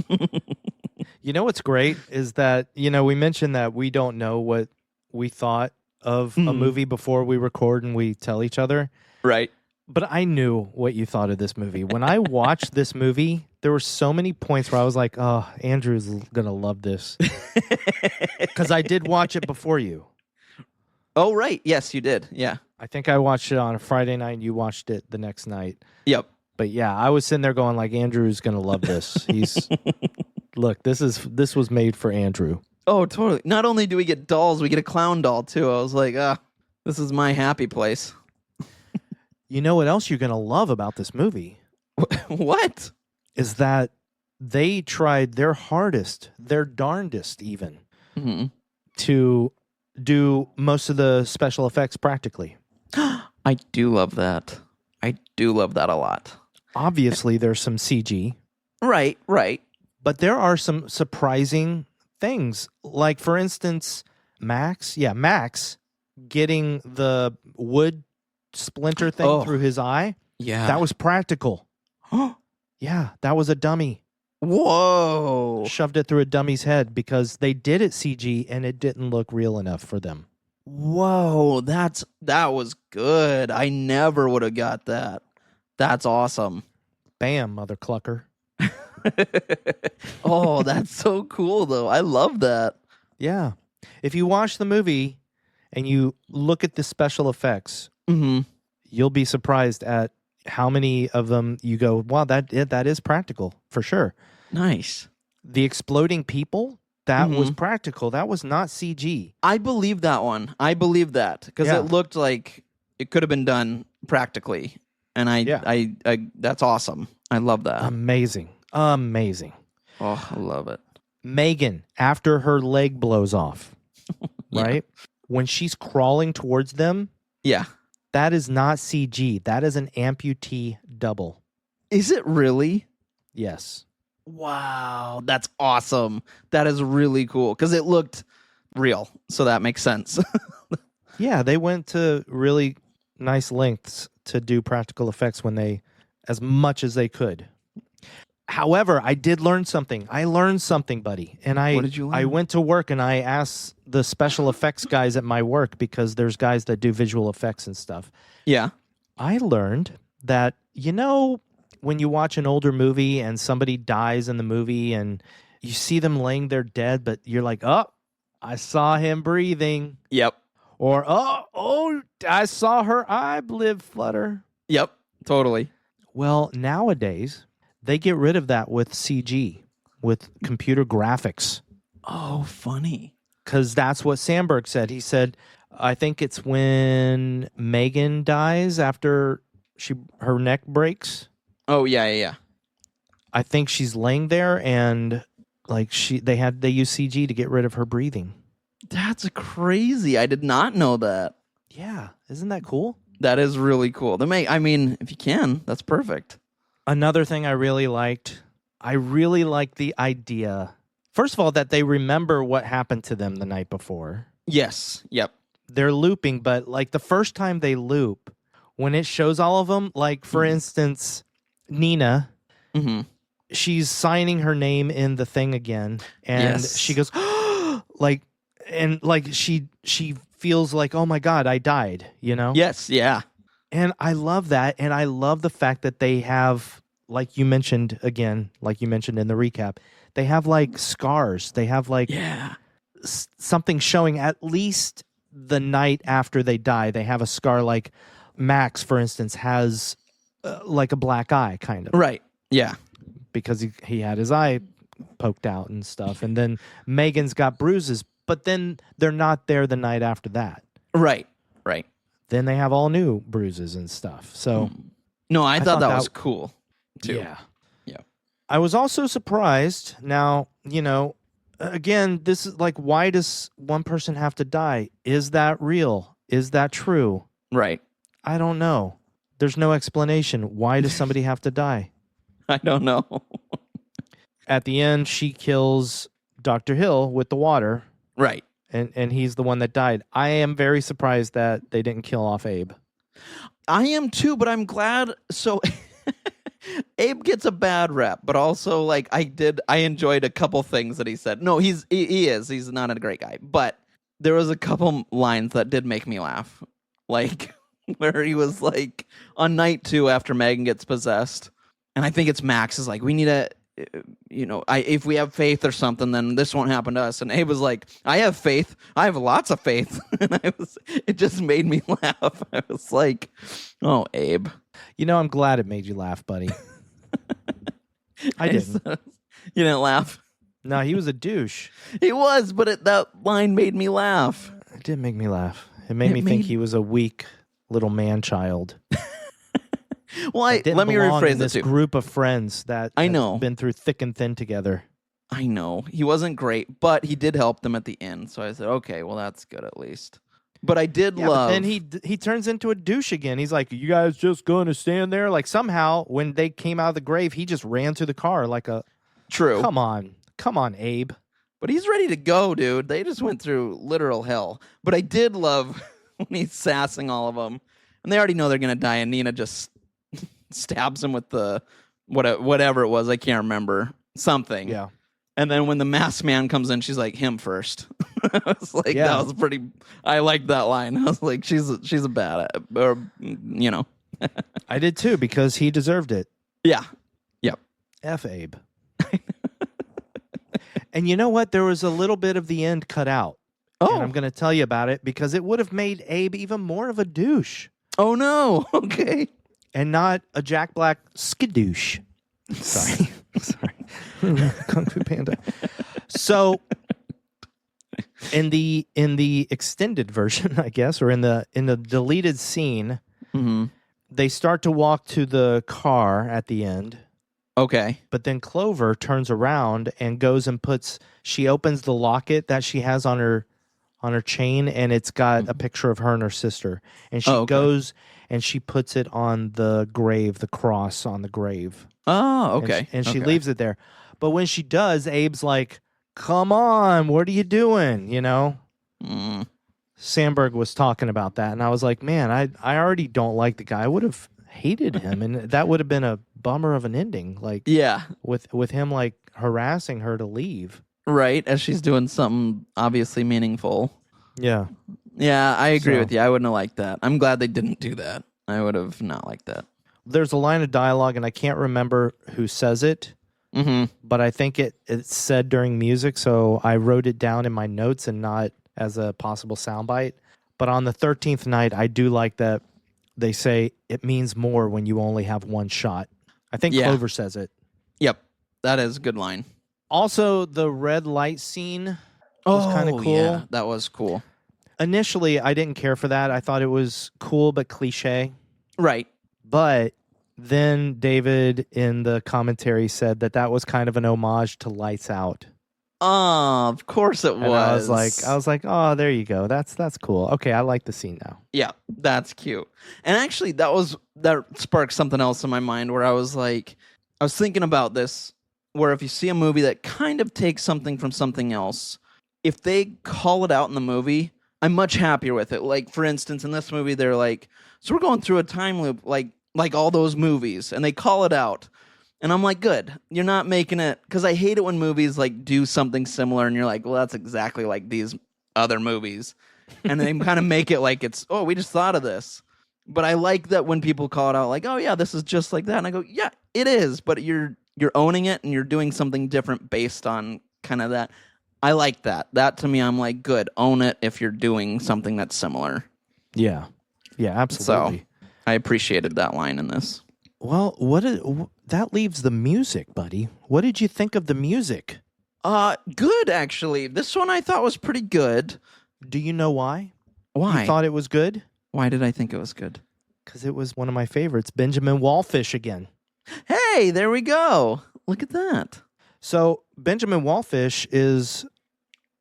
D: You know what's great is that, we mentioned that we don't know what we thought of a movie before we record and we tell each other.
E: Right.
D: But I knew what you thought of this movie. When I watched this movie, there were so many points where I was like, oh, Andrew's going to love this. Because I did watch it before you.
E: Oh, right. Yes, you did. Yeah.
D: I think I watched it on a Friday night and you watched it the next night.
E: Yep.
D: But yeah, I was sitting there going like, Andrew's going to love this. Look, this was made for Andrew.
E: Oh, totally. Not only do we get dolls, we get a clown doll too. I was like, this is my happy place.
D: You know what else you're going to love about this movie?
E: What?
D: Is that they tried their hardest, their darndest even, to do most of the special effects practically.
E: I do love that. I do love that a lot.
D: Obviously, there's some CG.
E: Right.
D: But there are some surprising things. Like, for instance, Max getting the wood splinter thing through his eye.
E: Yeah.
D: That was practical. Yeah, that was a dummy.
E: Whoa.
D: Shoved it through a dummy's head because they did it CG and it didn't look real enough for them.
E: Whoa, that was good. I never would have got that. That's awesome.
D: Bam, mother clucker.
E: Oh, that's so cool, though. I love that.
D: Yeah. If you watch the movie and you look at the special effects, you'll be surprised at how many of them you go, wow, that is practical, for sure.
E: Nice.
D: The exploding people, that was practical. That was not CG.
E: I believe that one. I believe that because it looked like it could have been done practically. And I that's awesome. I love that.
D: Amazing.
E: Oh, I love it.
D: Megan, after her leg blows off, right? When she's crawling towards them, that is not CG. That is an amputee double.
E: Is it really?
D: Yes.
E: Wow, that's awesome. That is really cool because it looked real, so that makes sense.
D: Yeah, they went to really nice lengths to do practical effects as much as they could. However, I did learn something. I learned something, buddy. And
E: What did you learn?
D: I went to work and I asked the special effects guys at my work because there's guys that do visual effects and stuff.
E: Yeah.
D: I learned that, when you watch an older movie and somebody dies in the movie and you see them laying there dead, but you're like, oh, I saw him breathing.
E: Yep.
D: Or, oh, I saw her eyelid flutter.
E: Yep. Totally.
D: Well, nowadays, they get rid of that with CG, with computer graphics.
E: Oh, funny.
D: Because that's what Sandberg said. He said, I think it's when Megan dies after her neck breaks.
E: Oh, yeah.
D: I think she's laying there and they use CG to get rid of her breathing.
E: That's crazy. I did not know that.
D: Yeah, isn't that cool?
E: That is really cool. If you can, that's perfect.
D: Another thing I really liked the idea, first of all, that they remember what happened to them the night before.
E: Yes. Yep.
D: They're looping, but like the first time they loop, when it shows all of them, like for instance, Nina, she's signing her name in the thing again, and she goes, she feels like, oh my God, I died,
E: Yes, yeah.
D: And I love that, and I love the fact that they have, like you mentioned in the recap, they have like scars. They have like something showing at least the night after they die. They have a scar. Like Max, for instance, has like a black eye, kind of.
E: Right. Yeah.
D: Because he had his eye poked out and stuff. And then Megan's got bruises, but then they're not there the night after that.
E: Right.
D: Then they have all new bruises and stuff. So,
E: no, I thought that was cool too.
D: Yeah. I was also surprised. Now, again, this is like, why does one person have to die? Is that real? Is that true?
E: Right.
D: I don't know. There's no explanation. Why does somebody have to die?
E: I don't know.
D: At the end, she kills Dr. Hill with the water.
E: Right.
D: And he's the one that died. I am very surprised that they didn't kill off Abe.
E: I am too, but I'm glad. So Abe gets a bad rap, but also like I enjoyed a couple things that he said. No, he is. He's not a great guy, but there was a couple lines that did make me laugh. Like, where he was like, on night 2 after Megan gets possessed, and I think it's Max is like, we need a, if we have faith or something, then this won't happen to us. And Abe was like, I have faith. I have lots of faith. And it just made me laugh. I was like, oh, Abe.
D: I'm glad it made you laugh, buddy. I didn't.
E: You didn't laugh?
D: No, he was a douche.
E: He was, but that line made me laugh.
D: It did make me laugh. It made me think he was a weak little man-child.
E: Well, let me rephrase
D: in this
E: it too.
D: Group of friends that
E: I know
D: have been through thick and thin together.
E: I know he wasn't great, but he did help them at the end. So I said, okay, well that's good at least. But I did love.
D: But then he turns into a douche again. He's like, "You guys just going to stand there?" Like somehow when they came out of the grave, he just ran to the car like a.
E: True.
D: Come on, Abe.
E: But he's ready to go, dude. They just went through literal hell. But I did love when he's sassing all of them, and they already know they're gonna die, and Nina just stabs him with the whatever it was. I can't remember something.
D: Yeah.
E: And then when the masked man comes in, she's like, him first. I was like, that was pretty. I liked that line. I was like, she's a bad, or
D: I did too because he deserved it.
E: Yeah. Yep.
D: F Abe. And you know what? There was a little bit of the end cut out.
E: Oh.
D: And I'm going to tell you about it because it would have made Abe even more of a douche.
E: Oh, no. Okay.
D: And not a Jack Black skidoosh. Sorry. Kung Fu Panda. So in the extended version, I guess, or in the deleted scene, they start to walk to the car at the end.
E: Okay.
D: But then Clover turns around and goes and she opens the locket that she has on her chain, and it's got a picture of her and her sister. And she goes and she puts it on the grave, the cross on the grave.
E: Oh, okay.
D: And she leaves it there. But when she does, Abe's like, "Come on, what are you doing?" Sandberg was talking about that, and I was like, man, I already don't like the guy. I would have hated him, and that would have been a bummer of an ending. Like,
E: yeah,
D: with him like harassing her to leave.
E: Right, as she's doing something obviously meaningful.
D: Yeah.
E: Yeah, I agree with you. I wouldn't have liked that. I'm glad they didn't do that. I would have not liked that.
D: There's a line of dialogue, and I can't remember who says it, but I think it's said during music, so I wrote it down in my notes and not as a possible soundbite. But on the 13th night, I do like that they say it means more when you only have one shot. I think Clover says it.
E: Yep, that is a good line.
D: Also, the red light scene was kind of cool.
E: Yeah, that was cool.
D: Initially, I didn't care for that. I thought it was cool but cliche.
E: Right.
D: But then David in the commentary said that was kind of an homage to Lights Out.
E: Oh, of course it was.
D: And I was like, oh, there you go. That's cool. Okay, I like the scene now.
E: Yeah, that's cute. And actually, that sparked something else in my mind where I was thinking about this, where if you see a movie that kind of takes something from something else, if they call it out in the movie, I'm much happier with it. Like, for instance, in this movie, they're like, so we're going through a time loop like all those movies, and they call it out. And I'm like, good. You're not making it, because I hate it when movies like do something similar and you're like, well, that's exactly like these other movies. And they kind of make it like it's, oh, we just thought of this. But I like that when people call it out like, oh yeah, this is just like that. And I go, yeah, it is, but you're owning it and you're doing something different based on kind of that. I like that. That to me, I'm like, good, own it if you're doing something that's similar.
D: Yeah. Yeah, absolutely.
E: So I appreciated that line in this.
D: Well, that leaves the music, buddy. What did you think of the music?
E: Good, actually. This one I thought was pretty good.
D: Do you know why?
E: Why?
D: You thought it was good?
E: Why did I think it was good?
D: Because it was one of my favorites, Benjamin Wallfisch again.
E: Hey, there we go. Look at that.
D: So Benjamin Wallfisch is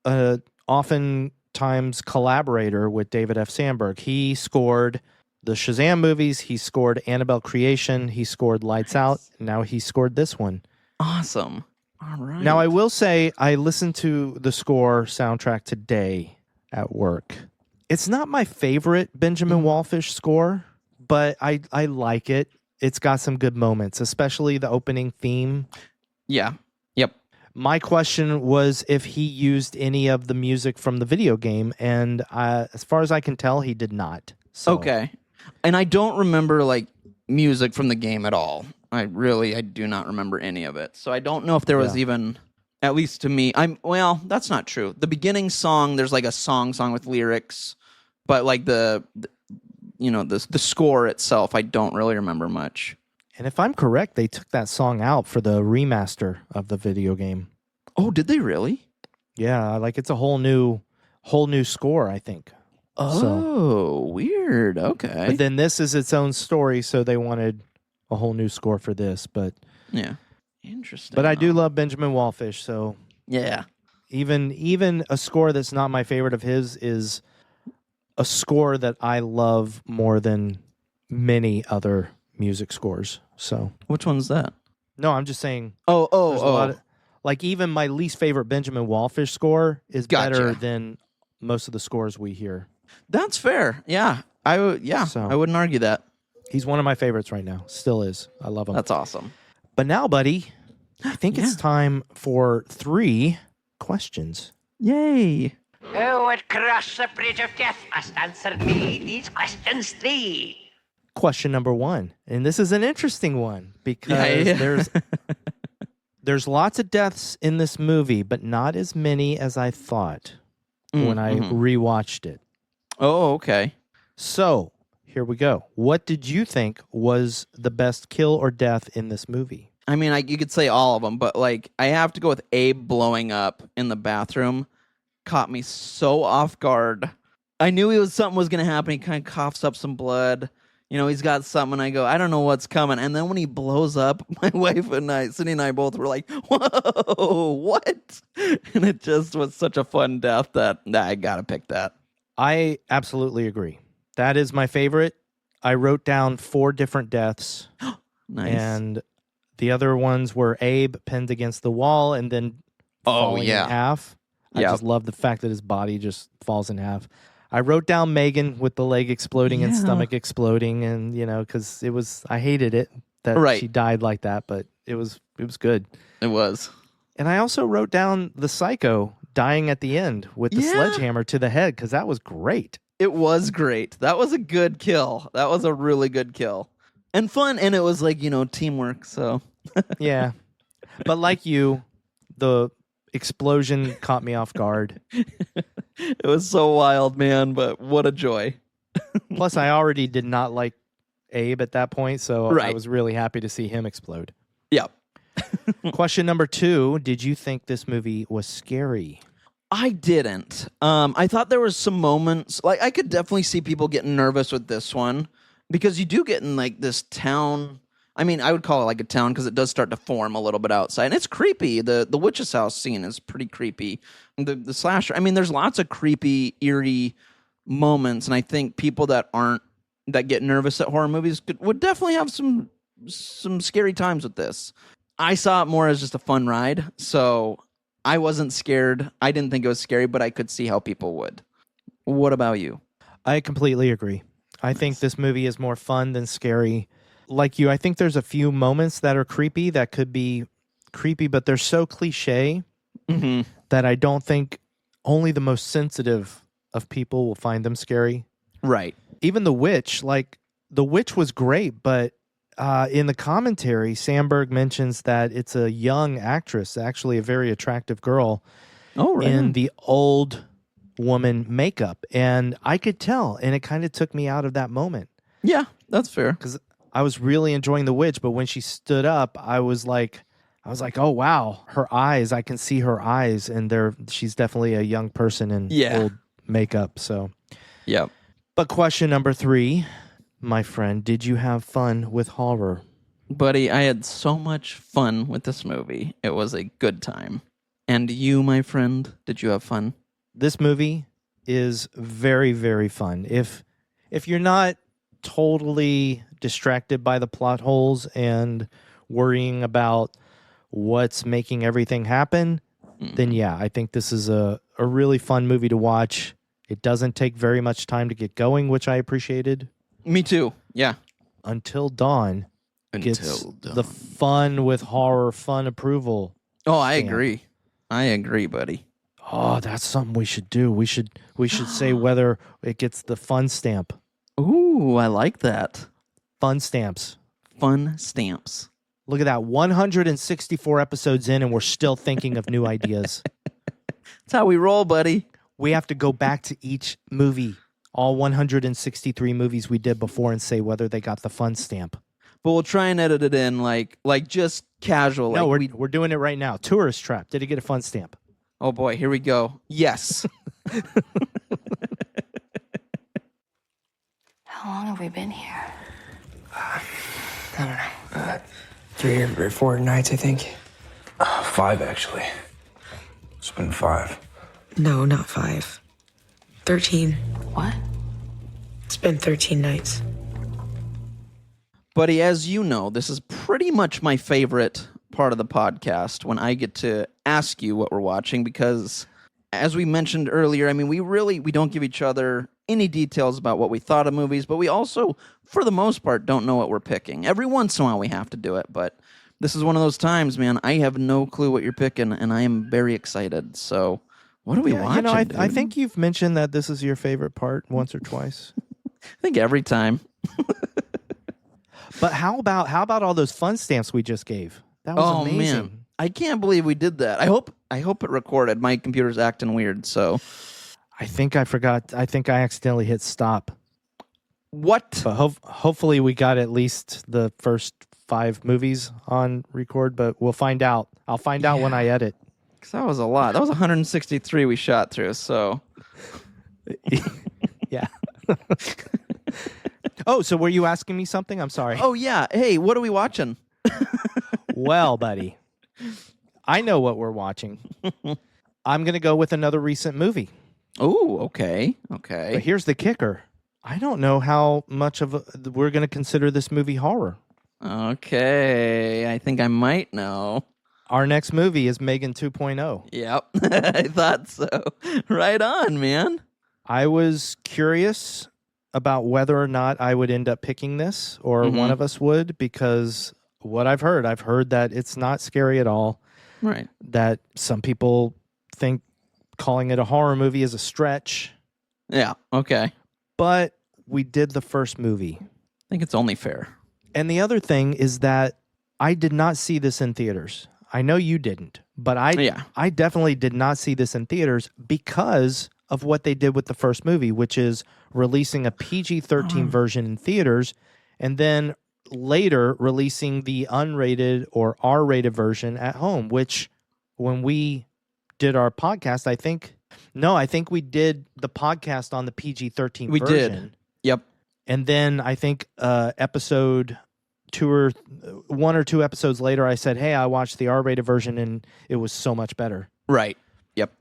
D: a oftentimes collaborator with David F. Sandberg. He scored the Shazam movies. He scored Annabelle Creation. He scored Lights Out. Now he scored this one.
E: Awesome. All right.
D: Now, I will say I listened to the score soundtrack today at work. It's not my favorite Benjamin Wallfisch score, but I like it. It's got some good moments, especially the opening theme.
E: Yeah. Yep.
D: My question was if he used any of the music from the video game, and as far as I can tell, he did not. So.
E: Okay. And I don't remember like music from the game at all. I do not remember any of it. So I don't know if there was even, at least to me, well, that's not true. The beginning song, there's like a song with lyrics, but like the score itself, I don't really remember much.
D: And if I'm correct, they took that song out for the remaster of the video game.
E: Oh, did they really?
D: Yeah, like it's a whole new score, I think.
E: Oh, weird. Okay.
D: But then this is its own story, so they wanted a whole new score for this. But
E: yeah, interesting.
D: But I do love Benjamin Wallfisch, so
E: yeah.
D: Even a score that's not my favorite of his is a score that I love more than many other music scores. So
E: which one's that?
D: No, I'm just saying.
E: Oh.
D: Like even my least favorite Benjamin Wallfisch score is better than most of the scores we hear.
E: That's fair. Yeah. I wouldn't argue that.
D: He's one of my favorites right now. Still is. I love him.
E: That's awesome.
D: But now, buddy, I think it's time for 3 questions.
E: Yay.
B: Who would cross the bridge of death must answer me these questions 3.
D: Question number 1. And this is an interesting one because there's lots of deaths in this movie, but not as many as I thought when I rewatched it.
E: Oh, okay.
D: So, here we go. What did you think was the best kill or death in this movie?
E: I mean, you could say all of them, but like I have to go with Abe blowing up in the bathroom. Caught me so off guard. I knew something was going to happen. He kind of coughs up some blood. You know, he's got something, and I go, I don't know what's coming. And then when he blows up, my wife and I, Cindy and I both were like, whoa, what? And it just was such a fun death that I got to pick that.
D: I absolutely agree. That is my favorite. I wrote down 4 different deaths.
E: Nice.
D: And the other ones were Abe pinned against the wall and then falling in half. I just love the fact that his body just falls in half. I wrote down Megan with the leg exploding and stomach exploding, and because I hated it that she died like that, but it was good.
E: It was.
D: And I also wrote down the psycho dying at the end with the sledgehammer to the head because that was great.
E: It was great. That was a good kill. That was a really good kill and fun, and it was like teamwork. So
D: yeah, but like you, the explosion caught me off guard.
E: It was so wild, man, but what a joy.
D: Plus, I already did not like Abe at that point, so I was really happy to see him explode.
E: Yep.
D: Question number 2, did you think this movie was scary?
E: I didn't. I thought there was some moments, like I could definitely see people getting nervous with this one, because you do get in like this town. I mean, I would call it like a town because it does start to form a little bit outside. And it's creepy. The witch's house scene is pretty creepy. The slasher, I mean, there's lots of creepy, eerie moments. And I think people that get nervous at horror movies would definitely have some scary times with this. I saw it more as just a fun ride. So I wasn't scared. I didn't think it was scary, but I could see how people would. What about you?
D: I completely agree. I think this movie is more fun than scary. Like you, I think there's a few moments that are creepy that could be creepy, but they're so cliche that I don't think only the most sensitive of people will find them scary.
E: Right.
D: Even the witch was great, but in the commentary, Sandberg mentions that it's a young actress, actually a very attractive girl, in the old woman makeup. And I could tell, and it kind of took me out of that moment.
E: Yeah, that's fair.
D: Because I was really enjoying the witch, but when she stood up, I was like, oh wow, her eyes! I can see her eyes, and she's definitely a young person in old makeup. So,
E: yeah.
D: But question number 3, my friend, did you have fun with horror?
E: Buddy, I had so much fun with this movie. It was a good time. And you, my friend, did you have fun?
D: This movie is very, very fun. If you're not totally distracted by the plot holes and worrying about what's making everything happen, then yeah, I think this is a really fun movie to watch. It doesn't take very much time to get going, which I appreciated.
E: Me too, yeah.
D: Until Dawn gets the fun with horror, fun approval.
E: Oh, I agree. I agree, buddy.
D: Oh, that's something we should do. We should say whether it gets the fun stamp.
E: Ooh, I like that.
D: Fun stamps.
E: Fun stamps.
D: Look at that. 164 episodes in, and we're still thinking of new ideas.
E: That's how we roll, buddy.
D: We have to go back to each movie, all 163 movies we did before, and say whether they got the fun stamp.
E: But we'll try and edit it in like just casual.
D: No,
E: like
D: we're doing it right now. Tourist Trap. Did it get a fun stamp?
E: Oh boy, here we go. Yes.
A: How long have we been here?
F: I don't know. 3 or 4 nights, I think.
H: 5, actually. It's been 5.
I: No, not 5. 13.
A: What?
I: It's been 13 nights.
E: Buddy, as you know, this is pretty much my favorite part of the podcast when I get to ask you what we're watching because, as we mentioned earlier, I mean, we don't give each other any details about what we thought of movies, but we also, for the most part, don't know what we're picking. Every once in a while we have to do it, but this is one of those times, man. I have no clue what you're picking, and I am very excited. So, what are we watching?
D: I think you've mentioned that this is your favorite part once or twice.
E: I think every time.
D: But how about all those fun stamps we just gave? That was amazing.
E: Man. I can't believe we did that. I hope it recorded. My computer's acting weird, so
D: I think I forgot. I think I accidentally hit stop.
E: What?
D: But hopefully we got at least the first 5 movies on record, but we'll find out. I'll find out when I edit.
E: 'Cause that was a lot. That was 163 we shot through, so
D: yeah. Oh, so were you asking me something? I'm sorry.
E: Oh yeah. Hey, what are we watching?
D: Well, buddy, I know what we're watching. I'm going to go with another recent movie.
E: Oh, okay. Okay.
D: But here's the kicker. I don't know how much we're going to consider this movie horror.
E: Okay. I think I might know.
D: Our next movie is Megan 2.0.
E: Yep. I thought so. Right on, man.
D: I was curious about whether or not I would end up picking this or one of us would, because what I've heard that it's not scary at all.
E: Right.
D: That some people think calling it a horror movie is a stretch.
E: Yeah. Okay.
D: But we did the first movie.
E: I think it's only fair.
D: And the other thing is that I did not see this in theaters. I know you didn't, but I definitely did not see this in theaters because of what they did with the first movie, which is releasing a PG-13 version in theaters and then later releasing the unrated or R-rated version at home, which when we did our podcast, I think we did the podcast on the PG-13 version.
E: We did. Yep.
D: And then I think episode 1 or 2 episodes later, I said, hey, I watched the R-rated version and it was so much better.
E: Right. Yep.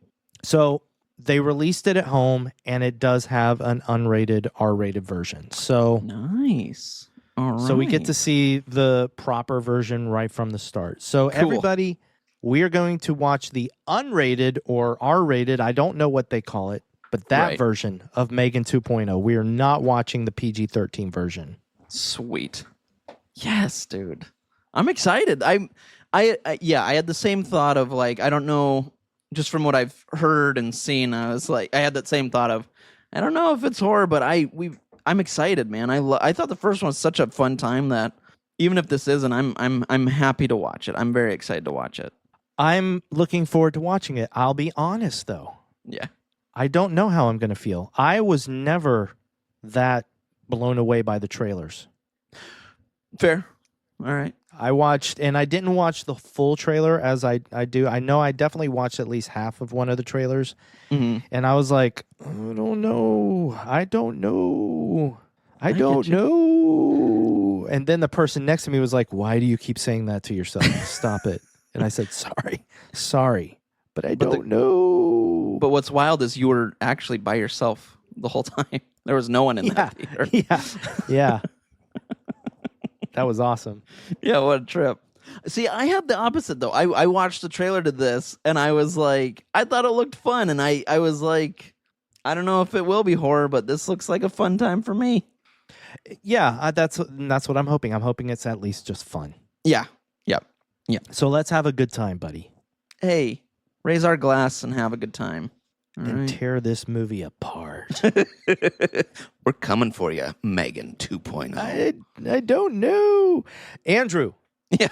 D: So they released it at home and it does have an unrated R-rated version. So
E: nice. All right.
D: So we get to see the proper version right from the start. So everybody, we are going to watch the unrated or R-rated, I don't know what they call it, but that version of Megan 2.0. We are not watching the PG-13 version.
E: Sweet. Yes, dude. I'm excited. I had the same thought of like, I don't know, just from what I've heard and seen, I had that same thought of, I don't know if it's horror, but I'm excited, man. I thought the first one was such a fun time that even if this isn't, I'm happy to watch it. I'm very excited to watch it.
D: I'm looking forward to watching it. I'll be honest though.
E: Yeah.
D: I don't know how I'm going to feel. I was never that blown away by the trailers.
E: Fair. All right.
D: I watched, and I didn't watch the full trailer as I do. I know I definitely watched at least half of one of the trailers.
E: Mm-hmm.
D: And I was like, I don't know. I don't know. And then the person next to me was like, why do you keep saying that to yourself? Stop it. And I said, sorry, but I don't know.
E: But what's wild is you were actually by yourself the whole time. There was no one in that theater.
D: Yeah. That was awesome.
E: Yeah, what a trip. See, I had the opposite, though. I watched the trailer to this, and I was like, I thought it looked fun, and I was like, I don't know if it will be horror, but this looks like a fun time for me.
D: Yeah, that's what I'm hoping. I'm hoping it's at least just fun.
E: Yeah. Yep. Yeah.
D: So let's have a good time, buddy.
E: Hey, raise our glass and have a good time. All
D: And
E: right.
D: tear this movie apart.
G: We're coming for you, Megan 2.0.
D: I don't know. Andrew.
E: Yeah.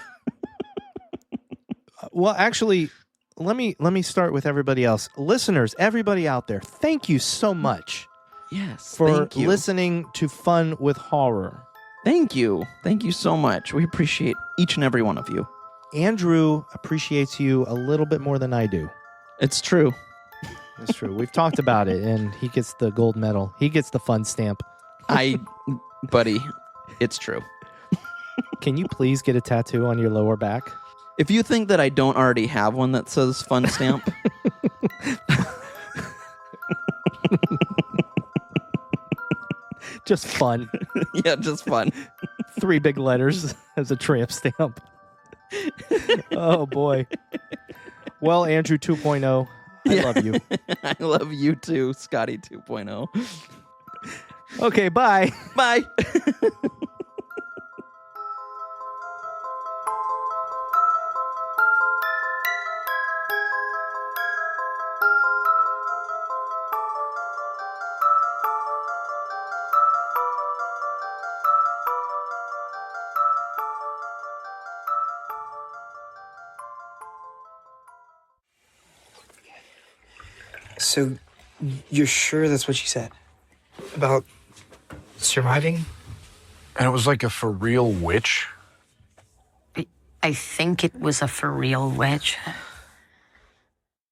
D: Well, actually, let me start with everybody else. Listeners, everybody out there, thank you so much
E: Yes.
D: for
E: thank you.
D: listening to Fun with Horror.
E: Thank you. Thank you so much. We appreciate each and every one of you.
D: Andrew appreciates you a little bit more than I do.
E: It's true.
D: That's true. We've talked about it, and he gets the gold medal. He gets the fun stamp.
E: Buddy, it's true.
D: Can you please get a tattoo on your lower back?
E: If you think that I don't already have one that says fun stamp,
D: Just fun.
E: yeah, just fun.
D: 3 big letters as a tramp stamp. Oh, boy. Well, Andrew 2.0, I love you.
E: I love you too, Scotty 2.0.
D: Okay, bye.
E: Bye.
F: So, you're sure that's what she said? About surviving?
H: And it was like a for real witch?
B: I think it was a for real witch.